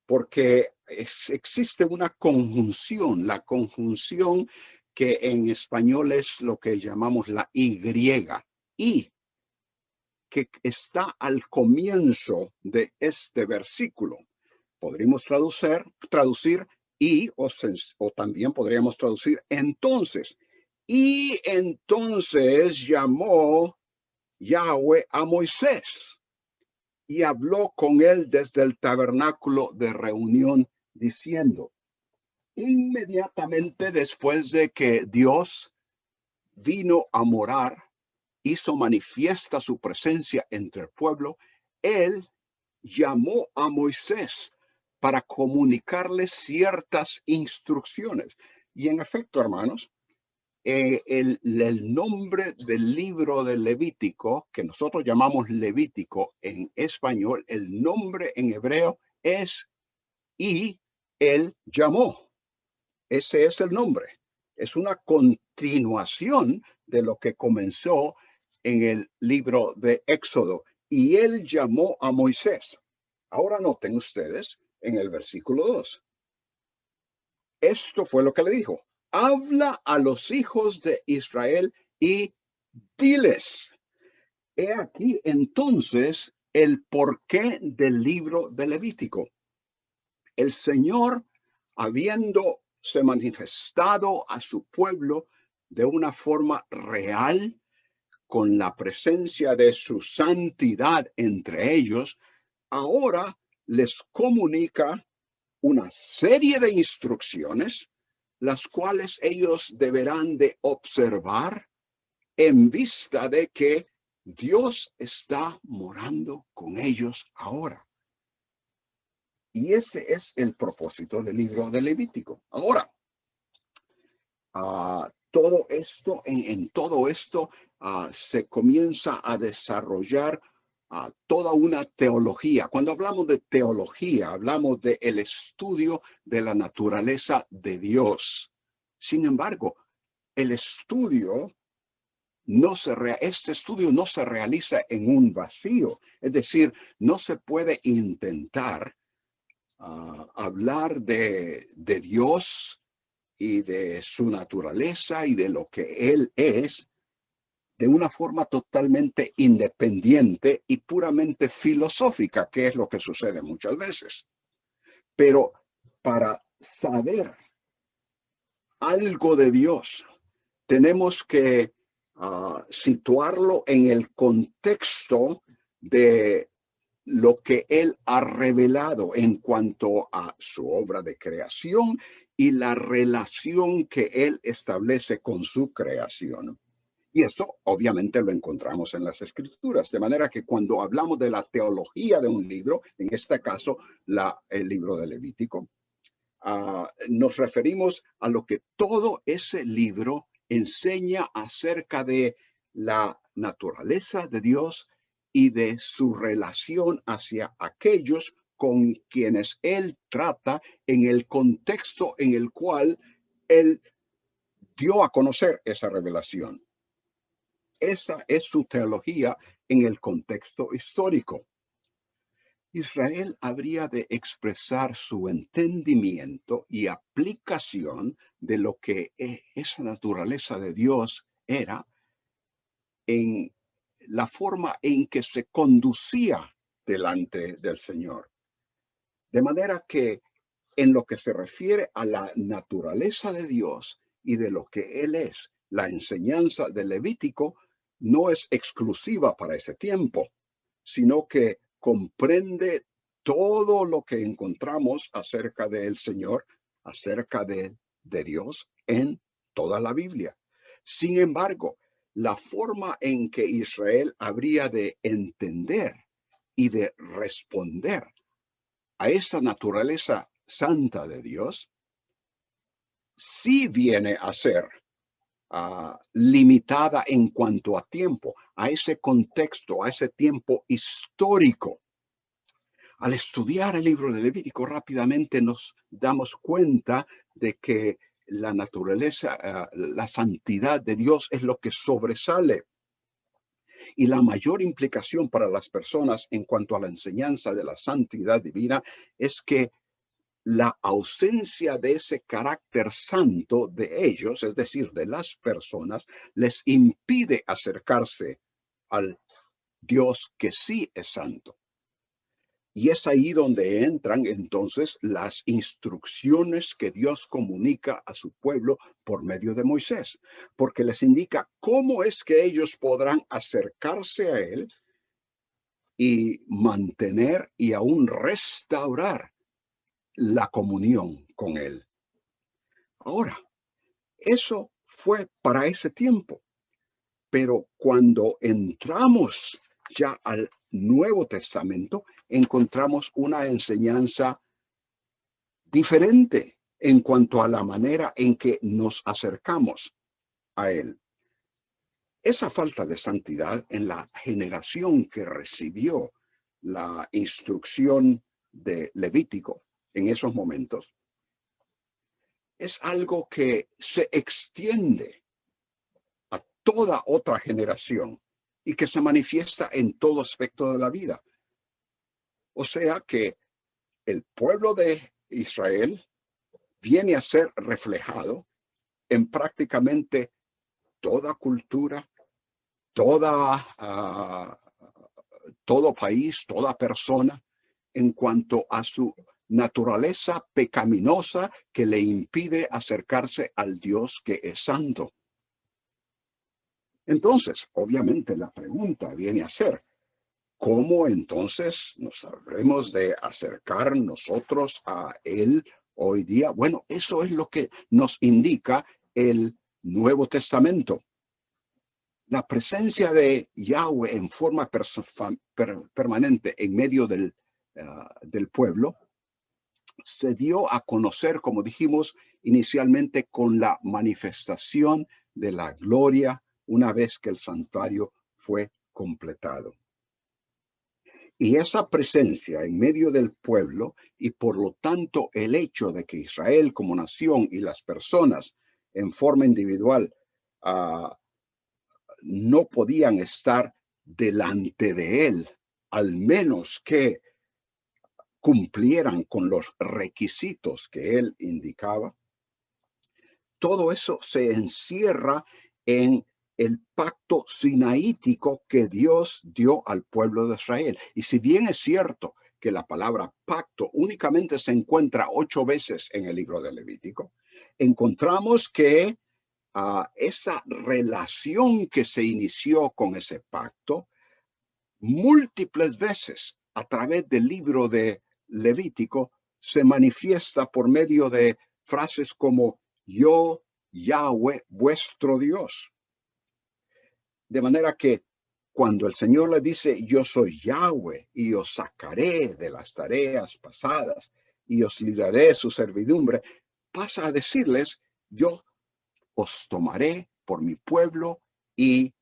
porque existe una conjunción, la conjunción que en español es lo que llamamos la Y, que está al comienzo de este versículo. Podríamos traducir y o también podríamos traducir entonces. Y entonces llamó Yahweh a Moisés y habló con él desde el tabernáculo de reunión diciendo, inmediatamente después de que Dios vino a morar, hizo manifiesta su presencia entre el pueblo, él llamó a Moisés para comunicarle ciertas instrucciones. Y en efecto, hermanos, el nombre del libro de Levítico, que nosotros llamamos Levítico en español, el nombre en hebreo es y él llamó. Ese es el nombre. Es una continuación de lo que comenzó en el libro de Éxodo. Y él llamó a Moisés. Ahora noten ustedes en el versículo 2. Esto fue lo que le dijo. Habla a los hijos de Israel y diles. He aquí entonces el porqué del libro de Levítico. El Señor, habiéndose manifestado a su pueblo de una forma real, con la presencia de su santidad entre ellos, ahora les comunica una serie de instrucciones, las cuales ellos deberán de observar en vista de que Dios está morando con ellos ahora. Y ese es el propósito del libro de Levítico. Ahora, todo esto, en todo esto se comienza a desarrollar toda una teología. Cuando hablamos de teología, hablamos del estudio de la naturaleza de Dios. Sin embargo, este estudio no se realiza en un vacío. Es decir, no se puede intentar hablar de Dios y de su naturaleza y de lo que Él es de una forma totalmente independiente y puramente filosófica, que es lo que sucede muchas veces. Pero para saber algo de Dios, tenemos que situarlo en el contexto de lo que Él ha revelado en cuanto a su obra de creación y la relación que Él establece con su creación. Y eso obviamente lo encontramos en las Escrituras, de manera que cuando hablamos de la teología de un libro, en este caso el libro de Levítico, nos referimos a lo que todo ese libro enseña acerca de la naturaleza de Dios y de su relación hacia aquellos con quienes Él trata en el contexto en el cual Él dio a conocer esa revelación. Esa es su teología en el contexto histórico. Israel habría de expresar su entendimiento y aplicación de lo que esa naturaleza de Dios era en la forma en que se conducía delante del Señor. De manera que en lo que se refiere a la naturaleza de Dios y de lo que Él es, la enseñanza del Levítico no es exclusiva para ese tiempo, sino que comprende todo lo que encontramos acerca del Señor, acerca de Dios en toda la Biblia. Sin embargo, la forma en que Israel habría de entender y de responder a esa naturaleza santa de Dios, sí viene a ser limitada en cuanto a tiempo, a ese contexto, a ese tiempo histórico. Al estudiar el libro de Levítico rápidamente nos damos cuenta de que la naturaleza, la santidad de Dios es lo que sobresale. Y la mayor implicación para las personas en cuanto a la enseñanza de la santidad divina es que la ausencia de ese carácter santo de ellos, es decir, de las personas, les impide acercarse al Dios que sí es santo. Y es ahí donde entran entonces las instrucciones que Dios comunica a su pueblo por medio de Moisés, porque les indica cómo es que ellos podrán acercarse a Él y mantener y aún restaurar la comunión con Él. Ahora, eso fue para ese tiempo, pero cuando entramos ya al Nuevo Testamento, encontramos una enseñanza diferente en cuanto a la manera en que nos acercamos a Él. Esa falta de santidad en la generación que recibió la instrucción de Levítico en esos momentos es algo que se extiende a toda otra generación y que se manifiesta en todo aspecto de la vida. O sea que el pueblo de Israel viene a ser reflejado en prácticamente toda cultura, todo país, toda persona, en cuanto a su naturaleza pecaminosa que le impide acercarse al Dios que es santo. Entonces, obviamente la pregunta viene a ser, ¿cómo entonces nos habremos de acercar nosotros a Él hoy día? Bueno, eso es lo que nos indica el Nuevo Testamento. La presencia de Yahweh en forma permanente en medio del pueblo se dio a conocer, como dijimos inicialmente, con la manifestación de la gloria una vez que el santuario fue completado. Y esa presencia en medio del pueblo, y por lo tanto el hecho de que Israel como nación y las personas en forma individual no podían estar delante de él, al menos que cumplieran con los requisitos que él indicaba. Todo eso se encierra en el pacto sinaítico que Dios dio al pueblo de Israel. Y si bien es cierto que la palabra pacto únicamente se encuentra 8 veces en el libro de Levítico, encontramos que esa relación que se inició con ese pacto, múltiples veces a través del libro de Levítico, se manifiesta por medio de frases como yo, Yahweh, vuestro Dios. De manera que cuando el Señor le dice, yo soy Yahweh y os sacaré de las tareas pasadas y os libraré de su servidumbre, pasa a decirles, yo os tomaré por mi pueblo y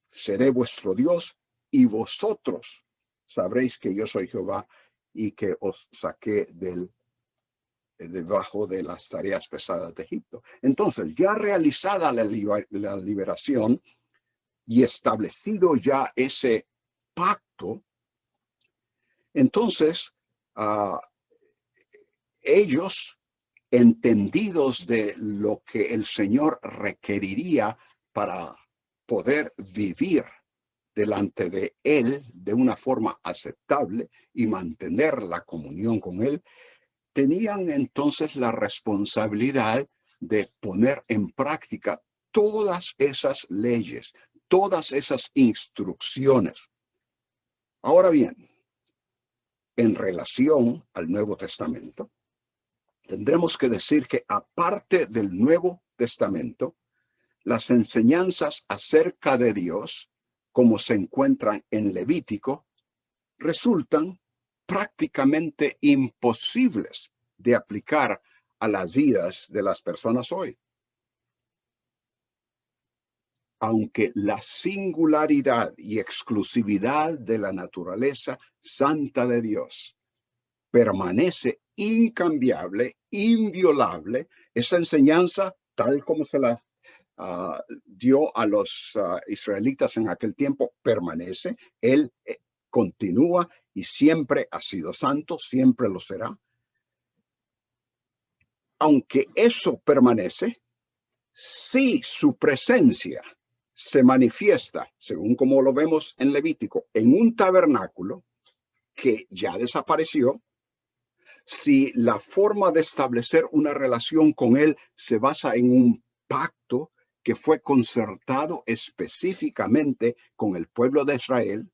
seré vuestro Dios y vosotros sabréis que yo soy Jehová y que os saqué debajo de las tareas pesadas de Egipto. Entonces, ya realizada la liberación y establecido ya ese pacto, entonces ellos, entendidos de lo que el Señor requeriría para poder vivir delante de Él de una forma aceptable y mantener la comunión con Él, tenían entonces la responsabilidad de poner en práctica todas esas leyes, todas esas instrucciones. Ahora bien, en relación al Nuevo Testamento, tendremos que decir que aparte del Nuevo Testamento, las enseñanzas acerca de Dios, como se encuentran en Levítico, resultan prácticamente imposibles de aplicar a las vidas de las personas hoy. Aunque la singularidad y exclusividad de la naturaleza santa de Dios permanece incambiable, inviolable, esa enseñanza, tal como se la dio a los israelitas en aquel tiempo, permanece. Él continúa y siempre ha sido santo, siempre lo será. Aunque eso permanece, si su presencia se manifiesta, según como lo vemos en Levítico, en un tabernáculo que ya desapareció, si la forma de establecer una relación con él se basa en un pacto que fue concertado específicamente con el pueblo de Israel,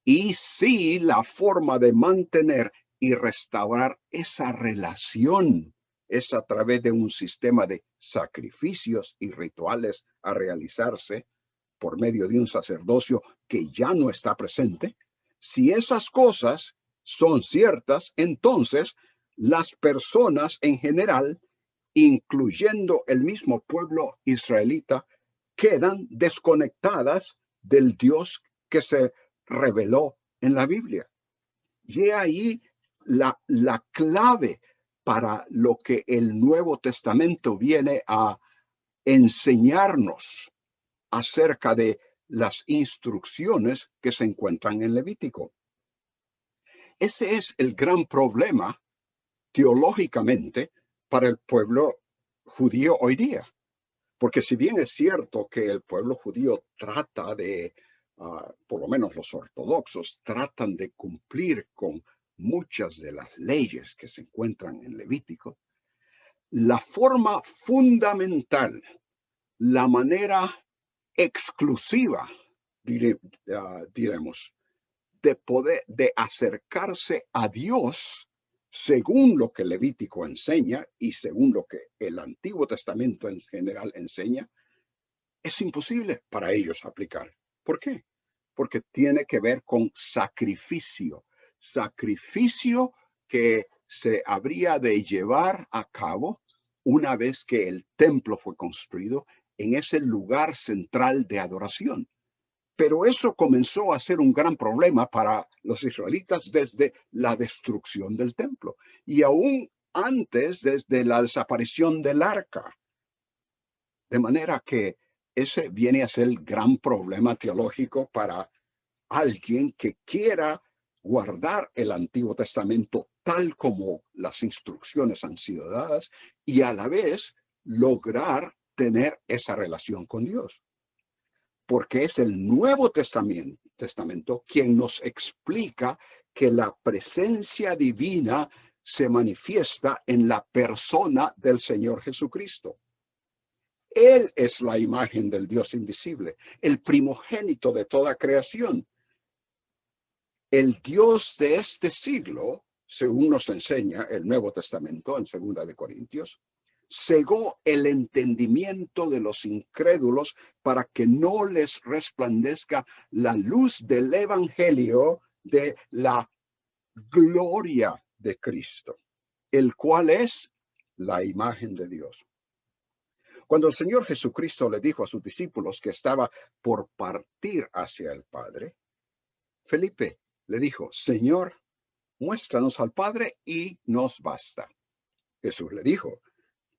y si la forma de mantener y restaurar esa relación es a través de un sistema de sacrificios y rituales a realizarse por medio de un sacerdocio que ya no está presente, si esas cosas son ciertas, entonces las personas en general, incluyendo el mismo pueblo israelita, quedan desconectadas del Dios que se reveló en la Biblia. Y ahí la clave para lo que el Nuevo Testamento viene a enseñarnos acerca de las instrucciones que se encuentran en Levítico. Ese es el gran problema teológicamente para el pueblo judío hoy día. Porque si bien es cierto que el pueblo judío trata de, por lo menos los ortodoxos, tratan de cumplir con muchas de las leyes que se encuentran en Levítico, la forma fundamental, la manera exclusiva, diremos, de acercarse a Dios según lo que Levítico enseña y según lo que el Antiguo Testamento en general enseña, es imposible para ellos aplicar. ¿Por qué? Porque tiene que ver con sacrificio. Sacrificio que se habría de llevar a cabo una vez que el templo fue construido en ese lugar central de adoración. Pero eso comenzó a ser un gran problema para los israelitas desde la destrucción del templo y aún antes desde la desaparición del arca. De manera que ese viene a ser el gran problema teológico para alguien que quiera guardar el Antiguo Testamento tal como las instrucciones han sido dadas y a la vez lograr tener esa relación con Dios. Porque es el Nuevo Testamento quien nos explica que la presencia divina se manifiesta en la persona del Señor Jesucristo. Él es la imagen del Dios invisible, el primogénito de toda creación. El Dios de este siglo, según nos enseña el Nuevo Testamento en 2 de Corintios, cegó el entendimiento de los incrédulos para que no les resplandezca la luz del evangelio de la gloria de Cristo, el cual es la imagen de Dios. Cuando el Señor Jesucristo le dijo a sus discípulos que estaba por partir hacia el Padre, Felipe le dijo, Señor, muéstranos al Padre y nos basta. Jesús le dijo,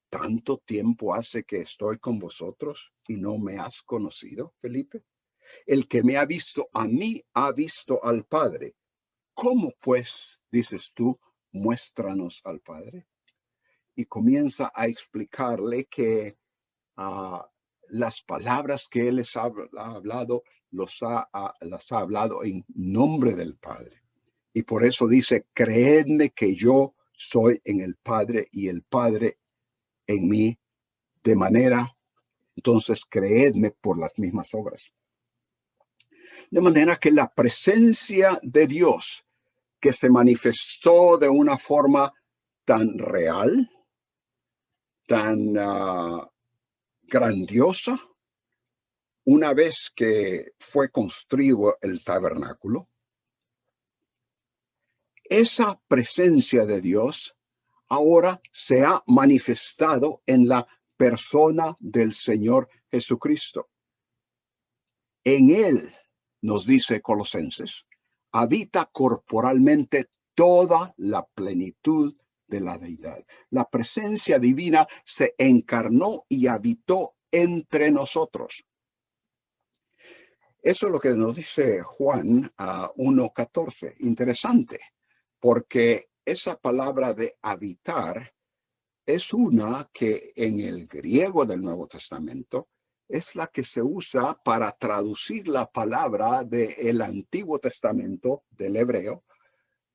¿tanto tiempo hace que estoy con vosotros y no me has conocido, Felipe? El que me ha visto a mí ha visto al Padre. ¿Cómo pues, dices tú, muéstranos al Padre? Y comienza a explicarle que las palabras que él les ha hablado, las ha hablado en nombre del Padre. Y por eso dice, creedme que yo soy en el Padre y el Padre en mí, de manera, entonces creedme por las mismas obras. De manera que la presencia de Dios que se manifestó de una forma tan real, tan grandiosa, una vez que fue construido el tabernáculo, esa presencia de Dios ahora se ha manifestado en la persona del Señor Jesucristo. En él, nos dice Colosenses, habita corporalmente toda la plenitud de la deidad. La presencia divina se encarnó y habitó entre nosotros. Eso es lo que nos dice Juan 1:14. Interesante, porque esa palabra de habitar es una que en el griego del Nuevo Testamento es la que se usa para traducir la palabra del Antiguo Testamento del hebreo,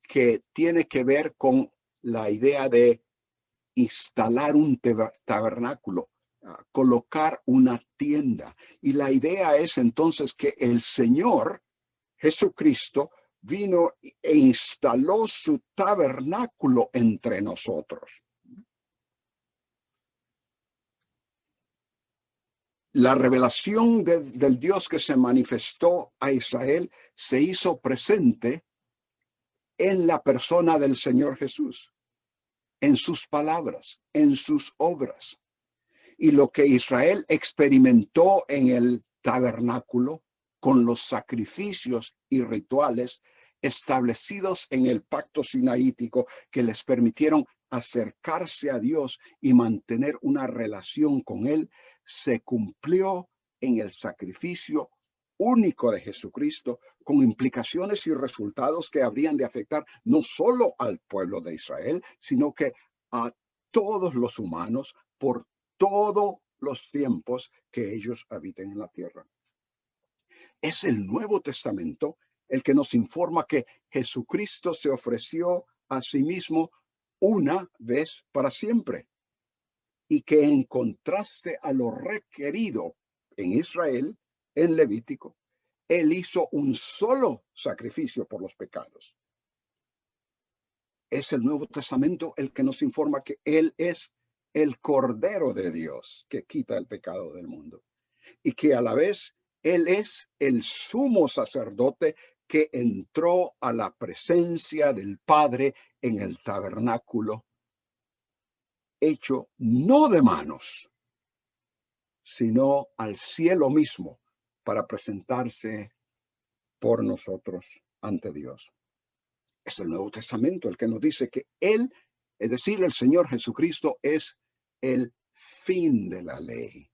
que tiene que ver con la idea de instalar un tabernáculo, colocar una tienda. Y la idea es entonces que el Señor Jesucristo vino e instaló su tabernáculo entre nosotros. La revelación del Dios que se manifestó a Israel se hizo presente en la persona del Señor Jesús, en sus palabras, en sus obras. Y lo que Israel experimentó en el tabernáculo con los sacrificios y rituales establecidos en el pacto sinaítico que les permitieron acercarse a Dios y mantener una relación con Él, se cumplió en el sacrificio único de Jesucristo, con implicaciones y resultados que habrían de afectar no solo al pueblo de Israel, sino que a todos los humanos por todos los tiempos que ellos habiten en la tierra. Es el Nuevo Testamento el que nos informa que Jesucristo se ofreció a sí mismo una vez para siempre, y que en contraste a lo requerido en Israel, en Levítico, Él hizo un solo sacrificio por los pecados. Es el Nuevo Testamento el que nos informa que Él es el Cordero de Dios que quita el pecado del mundo. Y que a la vez Él es el sumo sacerdote que entró a la presencia del Padre en el tabernáculo, hecho no de manos, sino al cielo mismo, para presentarse por nosotros ante Dios. Es el Nuevo Testamento el que nos dice que Él, es decir, el Señor Jesucristo, es el fin de la ley.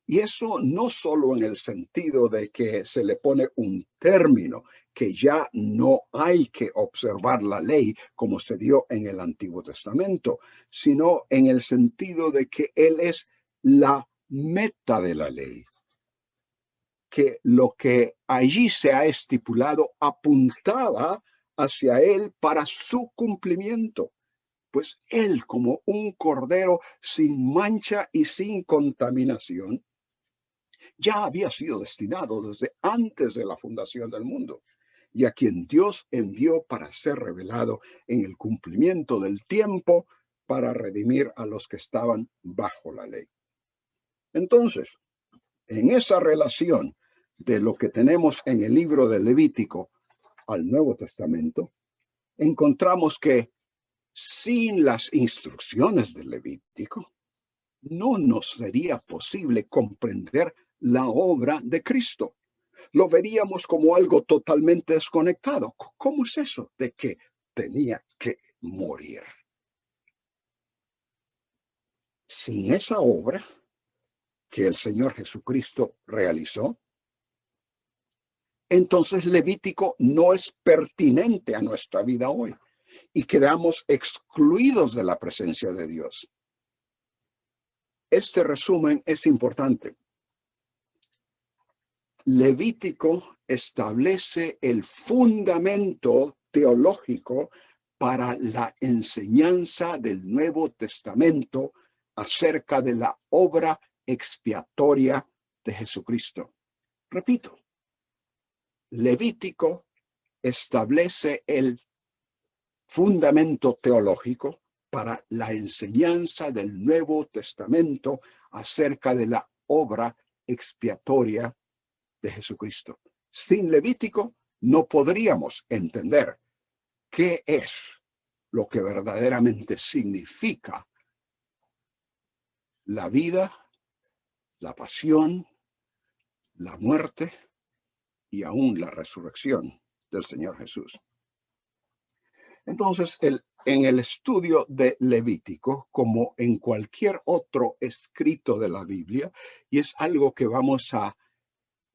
Y eso no solo en el sentido de que se le pone un término, que ya no hay que observar la ley como se dio en el Antiguo Testamento, sino en el sentido de que Él es la meta de la ley. Que lo que allí se ha estipulado apuntaba hacia Él para su cumplimiento. Pues Él, como un cordero sin mancha y sin contaminación, ya había sido destinado desde antes de la fundación del mundo, y a quien Dios envió para ser revelado en el cumplimiento del tiempo para redimir a los que estaban bajo la ley. Entonces, en esa relación de lo que tenemos en el libro de Levítico al Nuevo Testamento, encontramos que sin las instrucciones del Levítico, no nos sería posible comprender la obra de Cristo. Lo veríamos como algo totalmente desconectado. ¿Cómo es eso de que tenía que morir? Sin esa obra que el Señor Jesucristo realizó, entonces Levítico no es pertinente a nuestra vida hoy y quedamos excluidos de la presencia de Dios. Este resumen es importante. Levítico establece el fundamento teológico para la enseñanza del Nuevo Testamento acerca de la obra expiatoria de Jesucristo. Repito, Levítico establece el fundamento teológico para la enseñanza del Nuevo Testamento acerca de la obra expiatoria de Jesucristo. Sin Levítico no podríamos entender qué es lo que verdaderamente significa la vida, la pasión, la muerte y aún la resurrección del Señor Jesús. Entonces, en el estudio de Levítico, como en cualquier otro escrito de la Biblia, y es algo que vamos a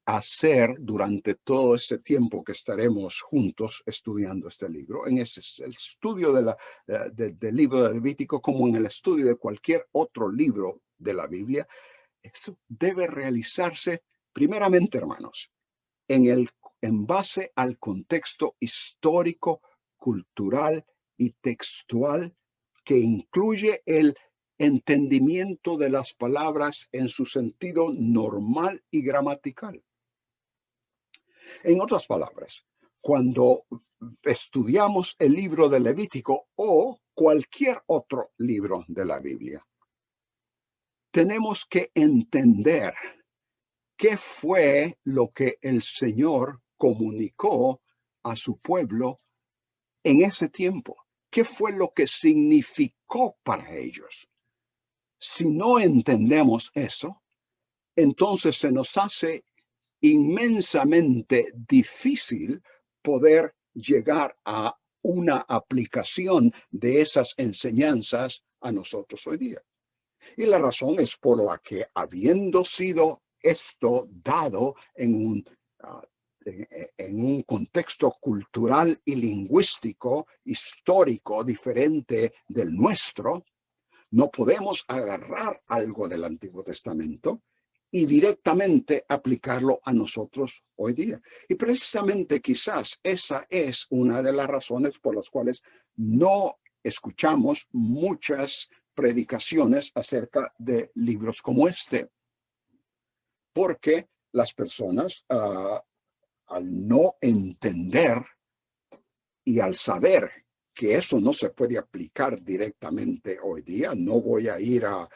hacer durante todo este tiempo que estaremos juntos estudiando este libro, en el estudio del libro de Levítico, como en el estudio de cualquier otro libro de la Biblia, esto debe realizarse primeramente, hermanos, en base al contexto histórico, cultural y textual que incluye el entendimiento de las palabras en su sentido normal y gramatical. En otras palabras, cuando estudiamos el libro de Levítico o cualquier otro libro de la Biblia, tenemos que entender qué fue lo que el Señor comunicó a su pueblo en ese tiempo. ¿Qué fue lo que significó para ellos? Si no entendemos eso, entonces se nos hace inmensamente difícil poder llegar a una aplicación de esas enseñanzas a nosotros hoy día. Y la razón es por la que, habiendo sido esto dado en un contexto cultural y lingüístico, histórico, diferente del nuestro, no podemos agarrar algo del Antiguo Testamento y directamente aplicarlo a nosotros hoy día. Y precisamente quizás esa es una de las razones por las cuales no escuchamos muchas predicaciones acerca de libros como este. Porque las personas, al no entender y al saber que eso no se puede aplicar directamente hoy día, no voy a ir a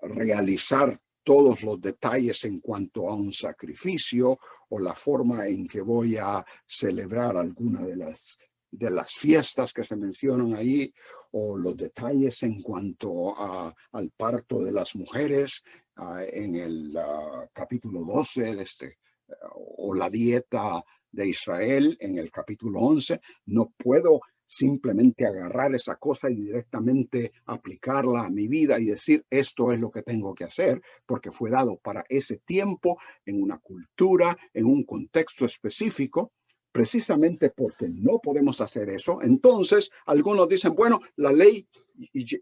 realizar todos los detalles en cuanto a un sacrificio o la forma en que voy a celebrar alguna de las fiestas que se mencionan ahí, o los detalles en cuanto al parto de las mujeres en el capítulo 12 de o la dieta de Israel en el capítulo 11. No puedo simplemente agarrar esa cosa y directamente aplicarla a mi vida y decir esto es lo que tengo que hacer, porque fue dado para ese tiempo, en una cultura, en un contexto específico. Precisamente porque no podemos hacer eso, entonces algunos dicen, bueno, la ley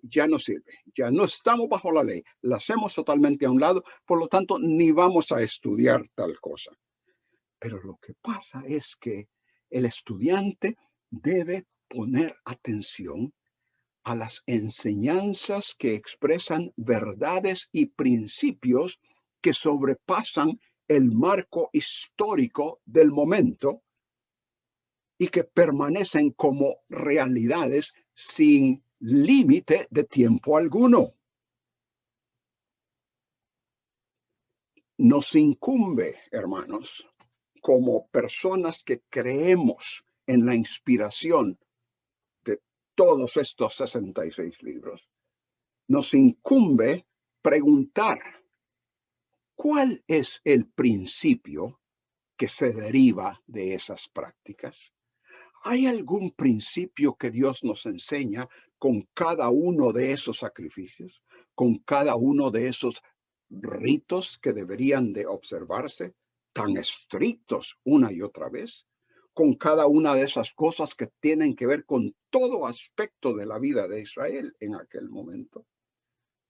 ya no sirve, ya no estamos bajo la ley, la hacemos totalmente a un lado, por lo tanto ni vamos a estudiar tal cosa. Pero lo que pasa es que el estudiante debe poner atención a las enseñanzas que expresan verdades y principios que sobrepasan el marco histórico del momento y que permanecen como realidades sin límite de tiempo alguno. Nos incumbe, hermanos, como personas que creemos en la inspiración de todos estos 66 libros, nos incumbe preguntar cuál es el principio que se deriva de esas prácticas. ¿Hay algún principio que Dios nos enseña con cada uno de esos sacrificios, con cada uno de esos ritos que deberían de observarse, tan estrictos una y otra vez, con cada una de esas cosas que tienen que ver con todo aspecto de la vida de Israel en aquel momento?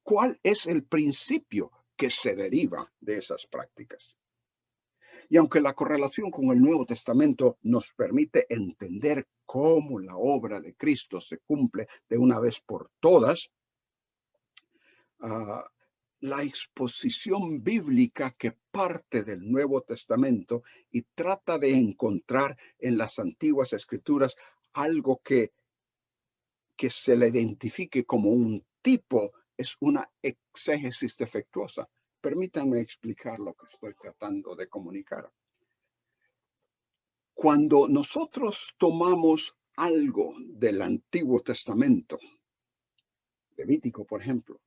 ¿Cuál es el principio que se deriva de esas prácticas? Y aunque la correlación con el Nuevo Testamento nos permite entender cómo la obra de Cristo se cumple de una vez por todas, la exposición bíblica que parte del Nuevo Testamento y trata de encontrar en las antiguas escrituras algo que se le identifique como un tipo, es una exégesis defectuosa. Permítanme explicar lo que estoy tratando de comunicar. Cuando nosotros tomamos algo del Antiguo Testamento, Levítico, por ejemplo,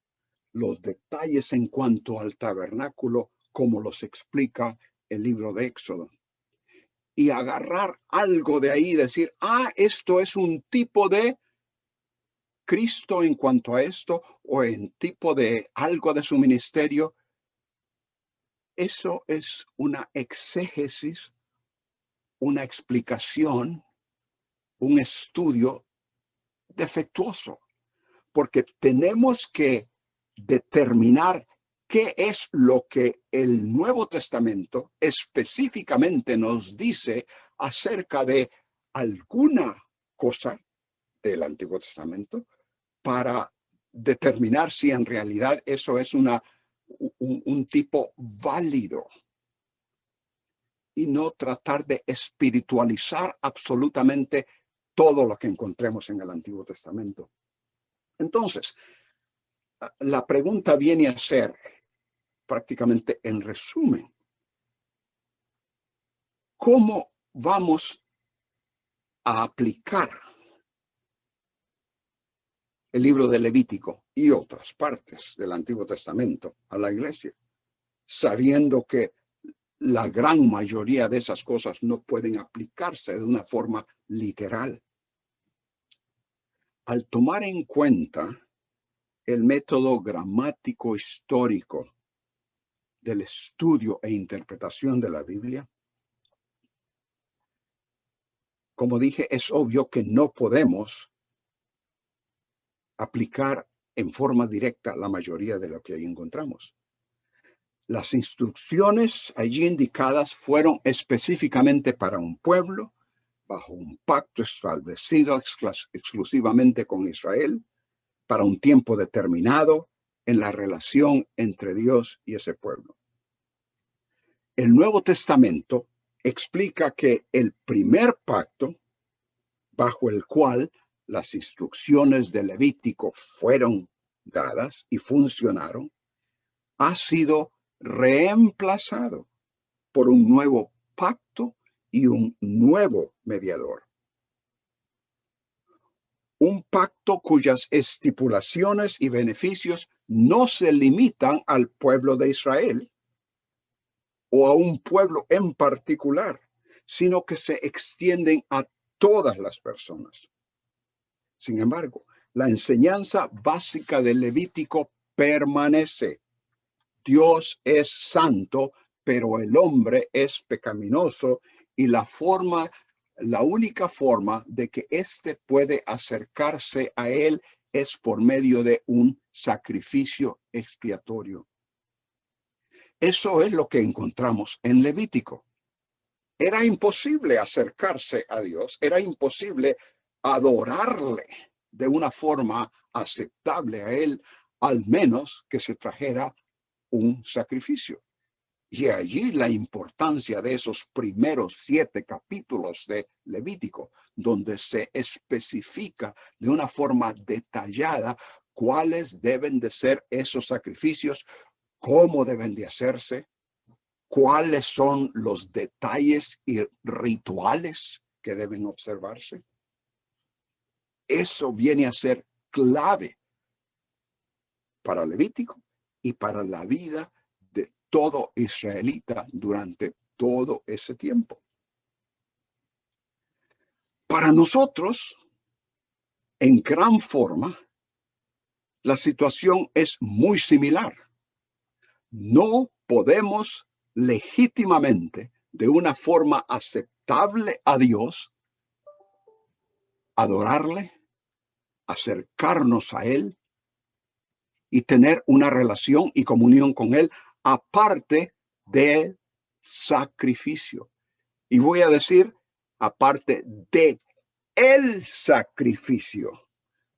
los detalles en cuanto al tabernáculo, como los explica el libro de Éxodo, y agarrar algo de ahí y decir, esto es un tipo de Cristo en cuanto a esto, o en tipo de algo de su ministerio, eso es una exégesis, una explicación, un estudio defectuoso, porque tenemos que determinar qué es lo que el Nuevo Testamento específicamente nos dice acerca de alguna cosa del Antiguo Testamento para determinar si en realidad eso es un tipo válido y no tratar de espiritualizar absolutamente todo lo que encontremos en el Antiguo Testamento. Entonces, la pregunta viene a ser, prácticamente en resumen, ¿cómo vamos a aplicar el libro de Levítico y otras partes del Antiguo Testamento a la iglesia, sabiendo que la gran mayoría de esas cosas no pueden aplicarse de una forma literal? Al tomar en cuenta el método gramático histórico del estudio e interpretación de la Biblia, como dije, es obvio que no podemos aplicar en forma directa la mayoría de lo que ahí encontramos. Las instrucciones allí indicadas fueron específicamente para un pueblo, bajo un pacto establecido exclusivamente con Israel, para un tiempo determinado en la relación entre Dios y ese pueblo. El Nuevo Testamento explica que el primer pacto, bajo el cual las instrucciones de Levítico fueron dadas y funcionaron, ha sido reemplazado por un nuevo pacto y un nuevo mediador. Un pacto cuyas estipulaciones y beneficios no se limitan al pueblo de Israel o a un pueblo en particular, sino que se extienden a todas las personas. Sin embargo, la enseñanza básica del Levítico permanece. Dios es santo, pero el hombre es pecaminoso, y la única forma de que éste puede acercarse a él es por medio de un sacrificio expiatorio. Eso es lo que encontramos en Levítico. Era imposible acercarse a Dios, era imposible adorarle de una forma aceptable a él, al menos que se trajera un sacrificio. Y allí la importancia de esos primeros 7 capítulos de Levítico, donde se especifica de una forma detallada cuáles deben de ser esos sacrificios, cómo deben de hacerse, cuáles son los detalles y rituales que deben observarse. Eso viene a ser clave para Levítico y para la vida de todo israelita durante todo ese tiempo. Para nosotros, en gran forma, la situación es muy similar. No podemos legítimamente, de una forma aceptable a Dios, adorarle, acercarnos a Él y tener una relación y comunión con Él, aparte del sacrificio. Y voy a decir, aparte de el sacrificio,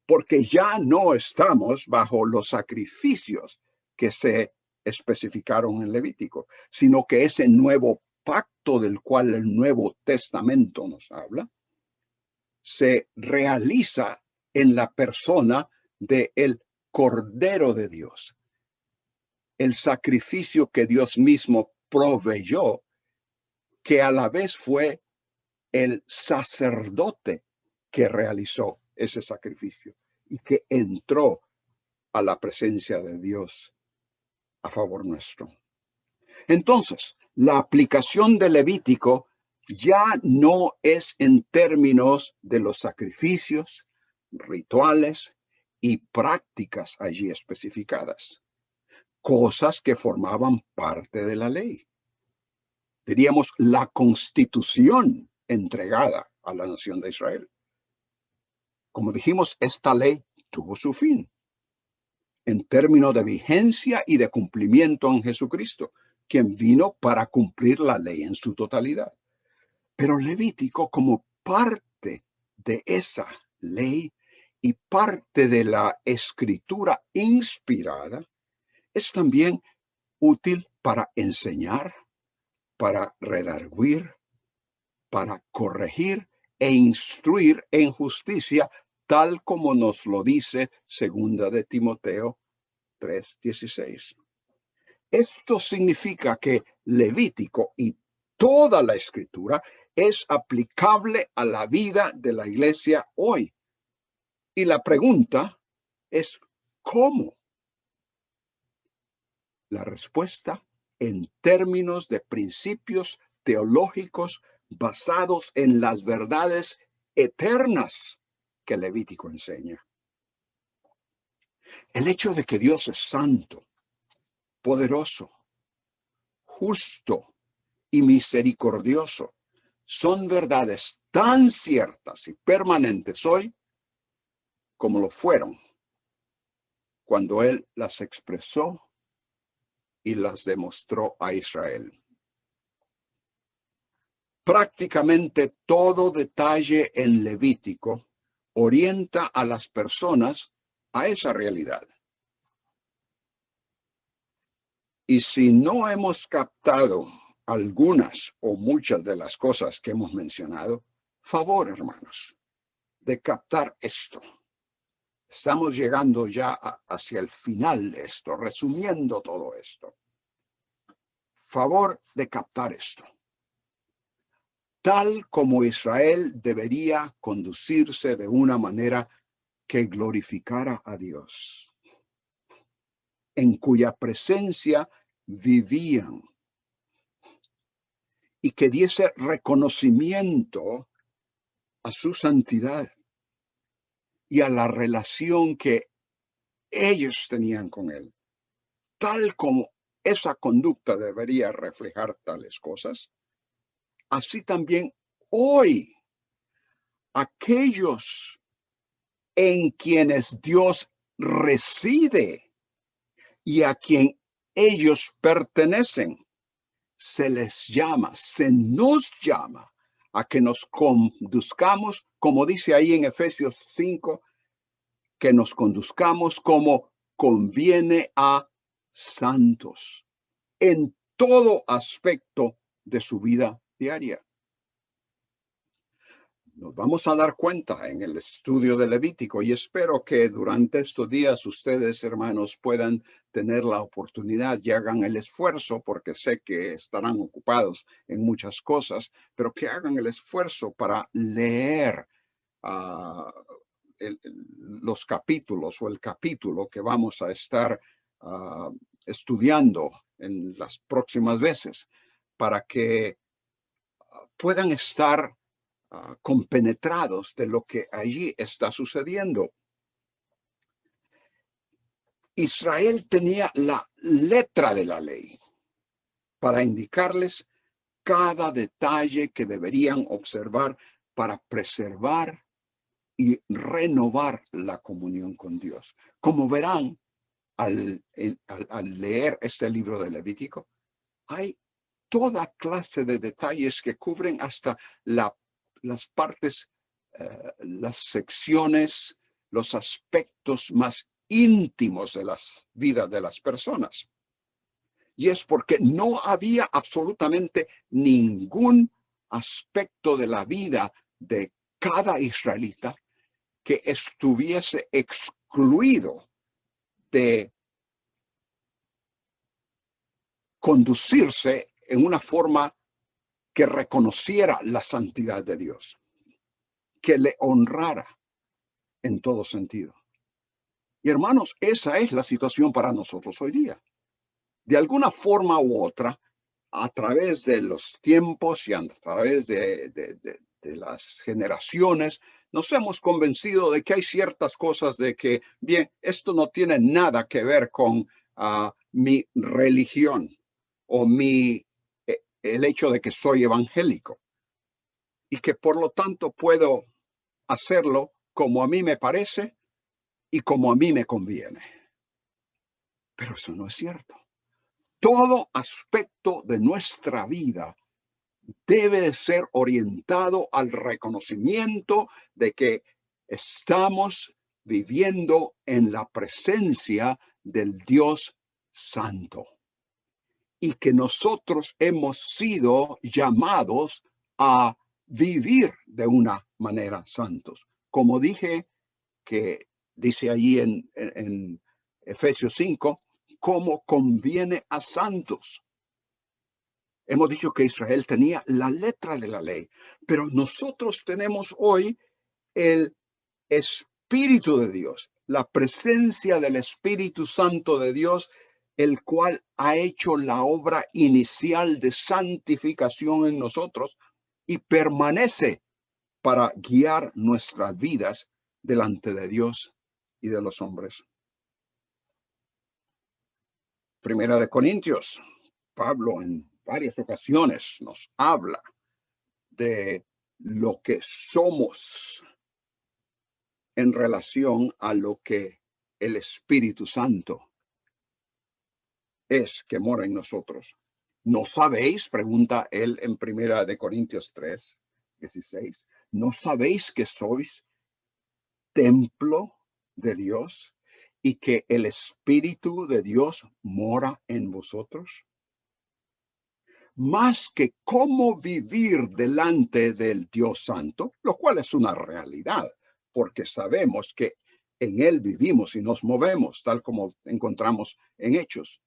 porque ya no estamos bajo los sacrificios que se especificaron en Levítico, sino que ese nuevo pacto del cual el Nuevo Testamento nos habla, se realiza en la persona del Cordero de Dios, el sacrificio que Dios mismo proveyó, que a la vez fue el sacerdote que realizó ese sacrificio y que entró a la presencia de Dios a favor nuestro. Entonces, la aplicación de Levítico ya no es en términos de los sacrificios, rituales y prácticas allí especificadas, cosas que formaban parte de la ley. Diríamos la constitución entregada a la nación de Israel. Como dijimos, esta ley tuvo su fin en términos de vigencia y de cumplimiento en Jesucristo, quien vino para cumplir la ley en su totalidad. Pero Levítico, como parte de esa ley y parte de la escritura inspirada, es también útil para enseñar, para redarguir, para corregir e instruir en justicia, tal como nos lo dice 2 de Timoteo 3:16. Esto significa que Levítico y toda la escritura es aplicable a la vida de la iglesia hoy. Y la pregunta es, ¿cómo? La respuesta en términos de principios teológicos basados en las verdades eternas que Levítico enseña. El hecho de que Dios es santo, poderoso, justo y misericordioso son verdades tan ciertas y permanentes hoy como lo fueron cuando Él las expresó y las demostró a Israel. Prácticamente todo detalle en Levítico orienta a las personas a esa realidad. Y si no hemos captado algunas o muchas de las cosas que hemos mencionado, favor, hermanos, de captar esto. Estamos llegando ya hacia el final de esto, resumiendo todo esto. Favor de captar esto. Tal como Israel debería conducirse de una manera que glorificara a Dios, en cuya presencia vivían, y que diese reconocimiento a su santidad y a la relación que ellos tenían con él. Tal como esa conducta debería reflejar tales cosas, así también hoy aquellos en quienes Dios reside y a quien ellos pertenecen, se les llama, se nos llama a que nos conduzcamos, como dice ahí en Efesios 5, que nos conduzcamos como conviene a santos en todo aspecto de su vida diaria. Nos vamos a dar cuenta en el estudio de Levítico, y espero que durante estos días ustedes, hermanos, puedan tener la oportunidad y hagan el esfuerzo, porque sé que estarán ocupados en muchas cosas, pero que hagan el esfuerzo para leer los capítulos o el capítulo que vamos a estar estudiando en las próximas veces, para que puedan estar compenetrados de lo que allí está sucediendo. Israel tenía la letra de la ley para indicarles cada detalle que deberían observar para preservar y renovar la comunión con Dios. Como verán al leer este libro de Levítico, hay toda clase de detalles que cubren hasta las partes, las secciones, los aspectos más íntimos de las vidas de las personas. Y es porque no había absolutamente ningún aspecto de la vida de cada israelita que estuviese excluido de conducirse en una forma que reconociera la santidad de Dios, que le honrara en todo sentido. Y hermanos, esa es la situación para nosotros hoy día. De alguna forma u otra, a través de los tiempos y a través de las generaciones, nos hemos convencido de que hay ciertas cosas de que, bien, esto no tiene nada que ver con mi religión o el hecho de que soy evangélico, y que por lo tanto puedo hacerlo como a mí me parece y como a mí me conviene. Pero eso no es cierto. Todo aspecto de nuestra vida debe de ser orientado al reconocimiento de que estamos viviendo en la presencia del Dios Santo y que nosotros hemos sido llamados a vivir de una manera santos. Como dije, que dice allí en Efesios 5, como conviene a santos. Hemos dicho que Israel tenía la letra de la ley, pero nosotros tenemos hoy el Espíritu de Dios, la presencia del Espíritu Santo de Dios, el cual ha hecho la obra inicial de santificación en nosotros y permanece para guiar nuestras vidas delante de Dios y de los hombres. Primera de Corintios, Pablo en varias ocasiones nos habla de lo que somos en relación a lo que el Espíritu Santo es que mora en nosotros. ¿No sabéis? Pregunta él en Primera de Corintios 3, 16. ¿No sabéis que sois templo de Dios y que el Espíritu de Dios mora en vosotros? más que cómo vivir delante del Dios Santo, lo cual es una realidad, porque sabemos que en Él vivimos y nos movemos, tal como encontramos en Hechos.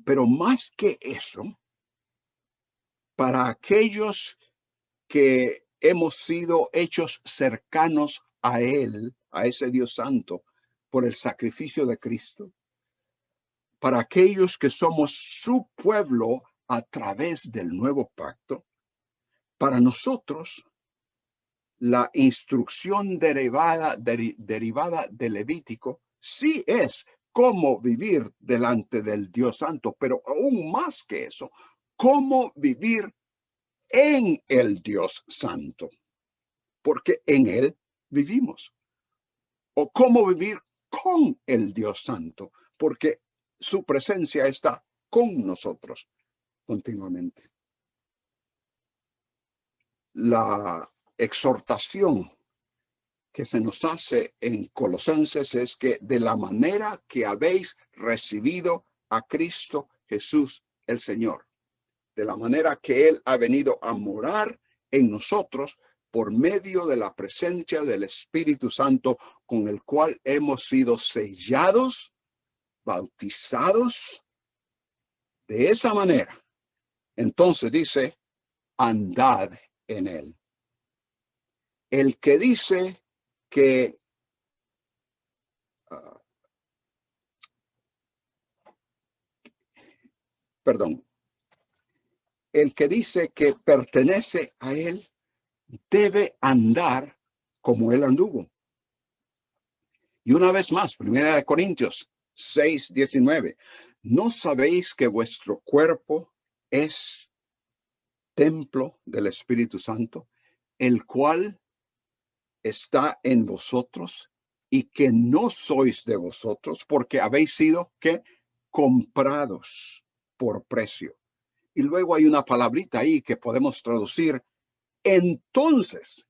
Pero más que eso, para aquellos que hemos sido hechos cercanos a Él, a ese Dios Santo, por el sacrificio de Cristo, para aquellos que somos su pueblo a través del nuevo pacto, para nosotros la instrucción derivada del Levítico sí es cómo vivir delante del Dios Santo, pero aún más que eso, cómo vivir en el Dios Santo, porque en Él vivimos. O cómo vivir con el Dios Santo, porque su presencia está con nosotros continuamente. La exhortación que se nos hace en Colosenses es que de la manera que habéis recibido a Cristo Jesús el Señor, de la manera que Él ha venido a morar en nosotros por medio de la presencia del Espíritu Santo, con el cual hemos sido sellados, bautizados. De esa manera, entonces dice, andad en Él. El que dice que el que dice que pertenece a Él debe andar como Él anduvo. Y una vez más, 1 Corintios 6:19, ¿no sabéis que vuestro cuerpo es templo del Espíritu Santo, el cual está en vosotros y que no sois de vosotros, porque habéis sido ¿qué? Comprados por precio? Y luego hay una palabrita ahí que podemos traducir, entonces,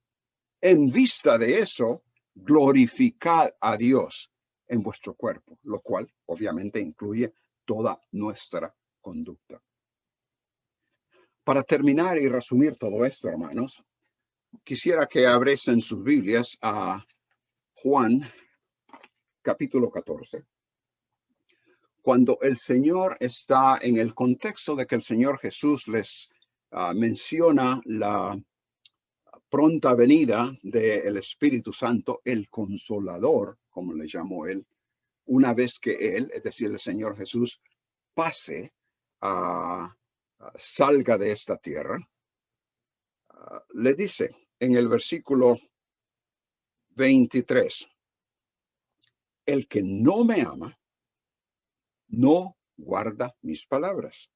en vista de eso, glorificad a Dios en vuestro cuerpo, lo cual obviamente incluye toda nuestra conducta. Para terminar y resumir todo esto, hermanos, quisiera que abriesen sus Biblias a Juan, capítulo 14. Cuando el Señor está en el contexto de que el Señor Jesús les menciona la pronta venida del Espíritu Santo, el Consolador, como le llamó él, una vez que él, es decir, el Señor Jesús, pase, salga de esta tierra, le dice en el versículo 23, el que no me ama, no guarda mis palabras.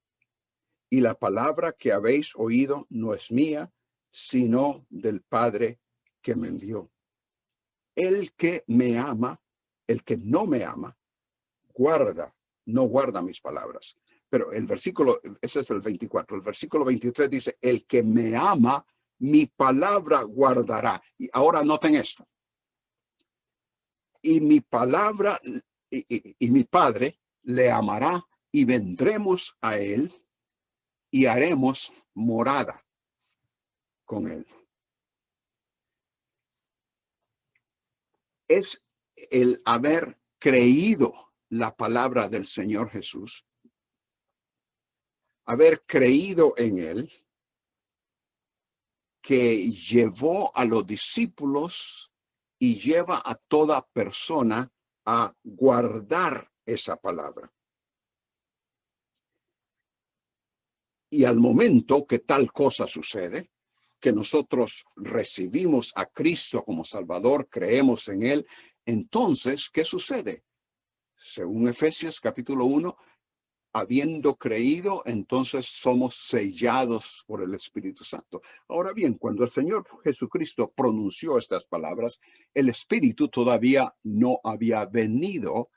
Y la palabra que habéis oído no es mía, sino del Padre que me envió. El que me ama, el que no me ama, no guarda mis palabras. Pero el versículo, ese es el 24, el versículo 23 dice, el que me ama, mi palabra guardará. Y ahora noten esto. Y mi palabra, y mi Padre le amará y vendremos a él y haremos morada con él. Es el haber creído la palabra del Señor Jesús, haber creído en él, que llevó a los discípulos y lleva a toda persona a guardar esa palabra. Y al momento que tal cosa sucede, que nosotros recibimos a Cristo como Salvador, creemos en Él, entonces, ¿qué sucede? Según Efesios capítulo 1, habiendo creído, entonces somos sellados por el Espíritu Santo. Ahora bien, cuando el Señor Jesucristo pronunció estas palabras, el Espíritu todavía no había venido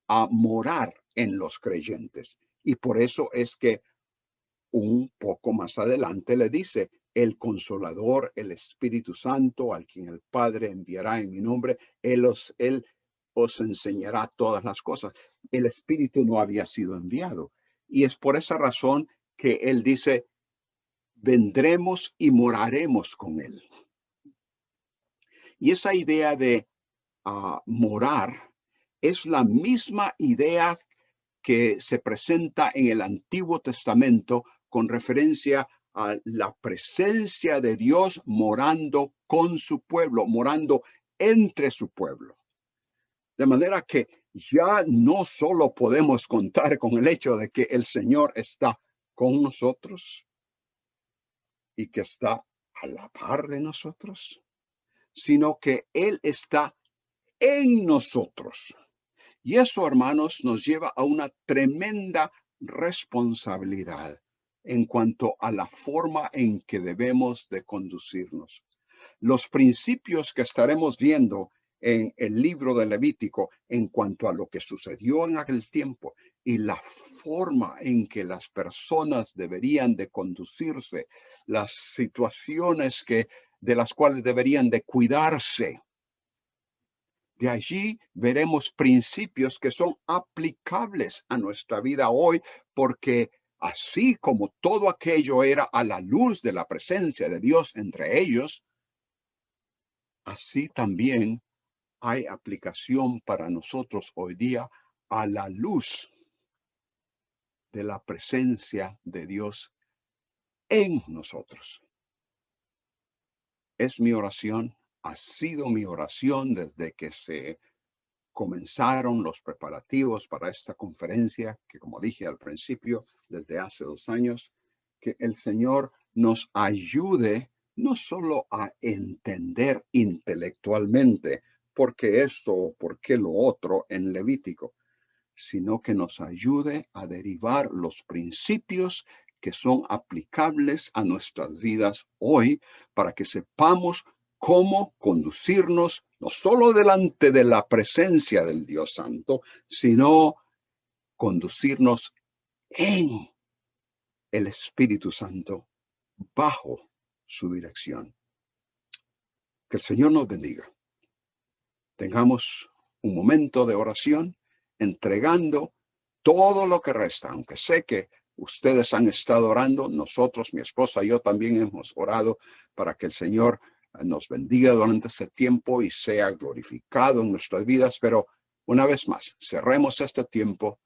a morar en los creyentes. Y por eso es que un poco más adelante le dice, el Consolador, el Espíritu Santo, al quien el Padre enviará en mi nombre, Él os enseñará todas las cosas. El Espíritu no había sido enviado. Y es por esa razón que él dice, vendremos y moraremos con él. Y esa idea de morar es la misma idea que se presenta en el Antiguo Testamento con referencia a la presencia de Dios morando con su pueblo, morando entre su pueblo. De manera que ya no solo podemos contar con el hecho de que el Señor está con nosotros y que está a la par de nosotros, sino que Él está en nosotros. Y eso, hermanos, nos lleva a una tremenda responsabilidad en cuanto a la forma en que debemos de conducirnos. Los principios que estaremos viendo en el libro de Levítico en cuanto a lo que sucedió en aquel tiempo y la forma en que las personas deberían de conducirse, las situaciones de las cuales deberían de cuidarse. De allí veremos principios que son aplicables a nuestra vida hoy, porque así como todo aquello era a la luz de la presencia de Dios entre ellos, así también hay aplicación para nosotros hoy día a la luz de la presencia de Dios en nosotros. Es mi oración, ha sido mi oración desde que se comenzaron los preparativos para esta conferencia, que como dije al principio, desde hace 2 años, que el Señor nos ayude no solo a entender intelectualmente por qué esto o por qué lo otro en Levítico, sino que nos ayude a derivar los principios que son aplicables a nuestras vidas hoy para que sepamos cómo conducirnos no solo delante de la presencia del Dios Santo, sino conducirnos en el Espíritu Santo bajo su dirección. Que el Señor nos bendiga. Tengamos un momento de oración entregando todo lo que resta, aunque sé que ustedes han estado orando, nosotros, mi esposa y yo también hemos orado para que el Señor nos bendiga durante este tiempo y sea glorificado en nuestras vidas, pero una vez más, cerremos este tiempo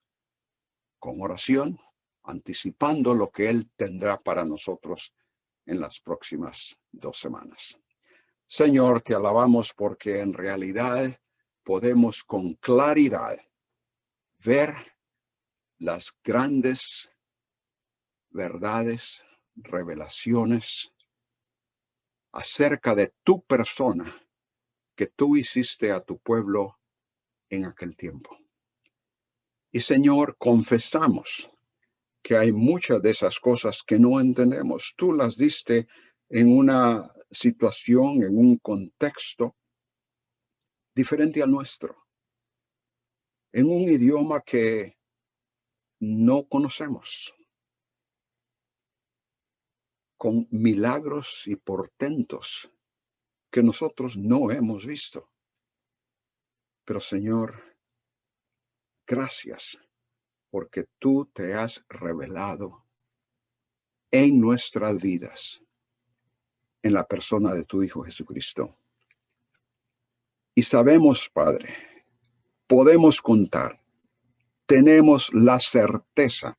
con oración, anticipando lo que Él tendrá para nosotros en las próximas 2 semanas. Señor, te alabamos porque en realidad podemos con claridad ver las grandes verdades, revelaciones acerca de tu persona que tú hiciste a tu pueblo en aquel tiempo. Y Señor, confesamos que hay muchas de esas cosas que no entendemos. Tú las diste en una situación, en un contexto diferente al nuestro, en un idioma que no conocemos, con milagros y portentos que nosotros no hemos visto. Pero Señor, gracias porque tú te has revelado en nuestras vidas, en la persona de tu Hijo Jesucristo. Y sabemos, Padre, podemos contar, tenemos la certeza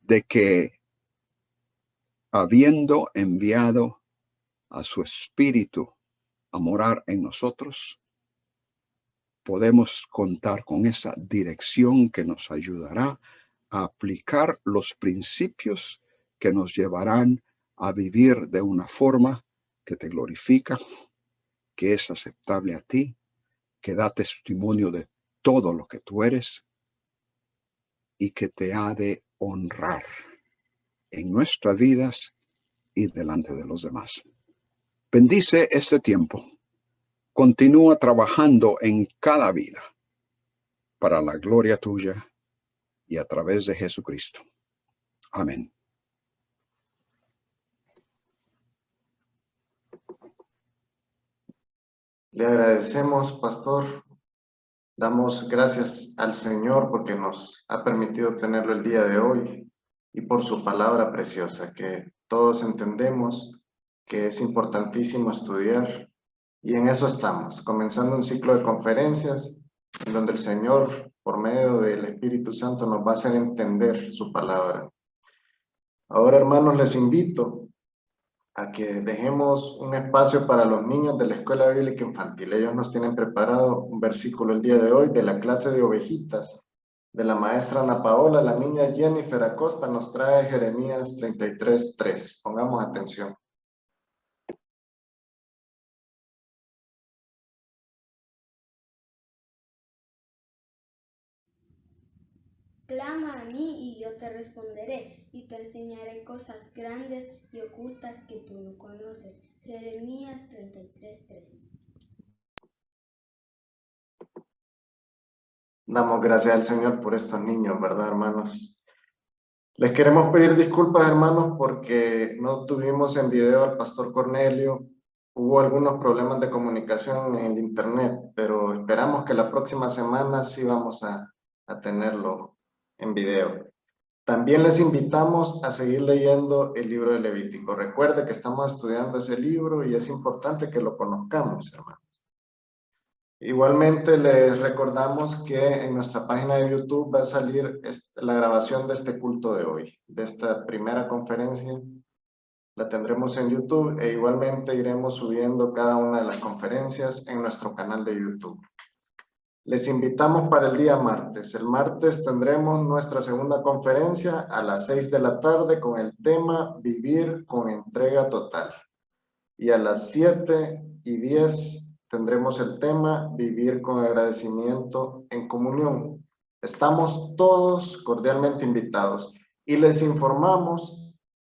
de que habiendo enviado a su Espíritu a morar en nosotros, podemos contar con esa dirección que nos ayudará a aplicar los principios que nos llevarán a vivir de una forma que te glorifica, que es aceptable a ti, que da testimonio de todo lo que tú eres y que te ha de honrar en nuestras vidas y delante de los demás. Bendice este tiempo. Continúa trabajando en cada vida para la gloria tuya y a través de Jesucristo. Amén. Le agradecemos, pastor, Damos gracias al Señor porque nos ha permitido tenerlo el día de hoy y por su palabra preciosa, que todos entendemos que es importantísimo estudiar, y en eso estamos, comenzando un ciclo de conferencias en donde el Señor, por medio del Espíritu Santo, nos va a hacer entender su palabra. Ahora, hermanos, les invito a que dejemos un espacio para los niños de la Escuela Bíblica Infantil. Ellos nos tienen preparado un versículo el día de hoy de la clase de ovejitas de la maestra Ana Paola. La niña Jennifer Acosta nos trae Jeremías 33:3. Pongamos atención. Clama a mí y yo te responderé, y te enseñaré cosas grandes y ocultas que tú no conoces. Jeremías 33:3. Damos gracias al Señor por estos niños, ¿verdad, hermanos? Les queremos pedir disculpas, hermanos, porque no tuvimos en video al pastor Cornelio. Hubo algunos problemas de comunicación en el internet, pero esperamos que la próxima semana sí vamos a tenerlo en video. También les invitamos a seguir leyendo el libro de Levítico. Recuerde que estamos estudiando ese libro y es importante que lo conozcamos, hermanos. Igualmente les recordamos que en nuestra página de YouTube va a salir la grabación de este culto de hoy, de esta primera conferencia. La tendremos en YouTube e igualmente iremos subiendo cada una de las conferencias en nuestro canal de YouTube. Les invitamos para el día martes. El martes tendremos nuestra segunda conferencia a las 6 de la tarde con el tema Vivir con entrega total. Y a las 7:10 tendremos el tema Vivir con agradecimiento en comunión. Estamos todos cordialmente invitados y les informamos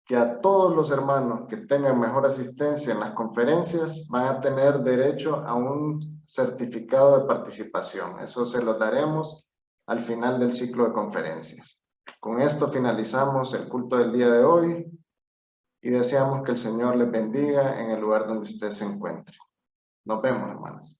que a todos los hermanos que tengan mejor asistencia en las conferencias van a tener derecho a un certificado de participación. Eso se lo daremos al final del ciclo de conferencias. Con esto finalizamos el culto del día de hoy y deseamos que el Señor les bendiga en el lugar donde usted se encuentre. Nos vemos, hermanos.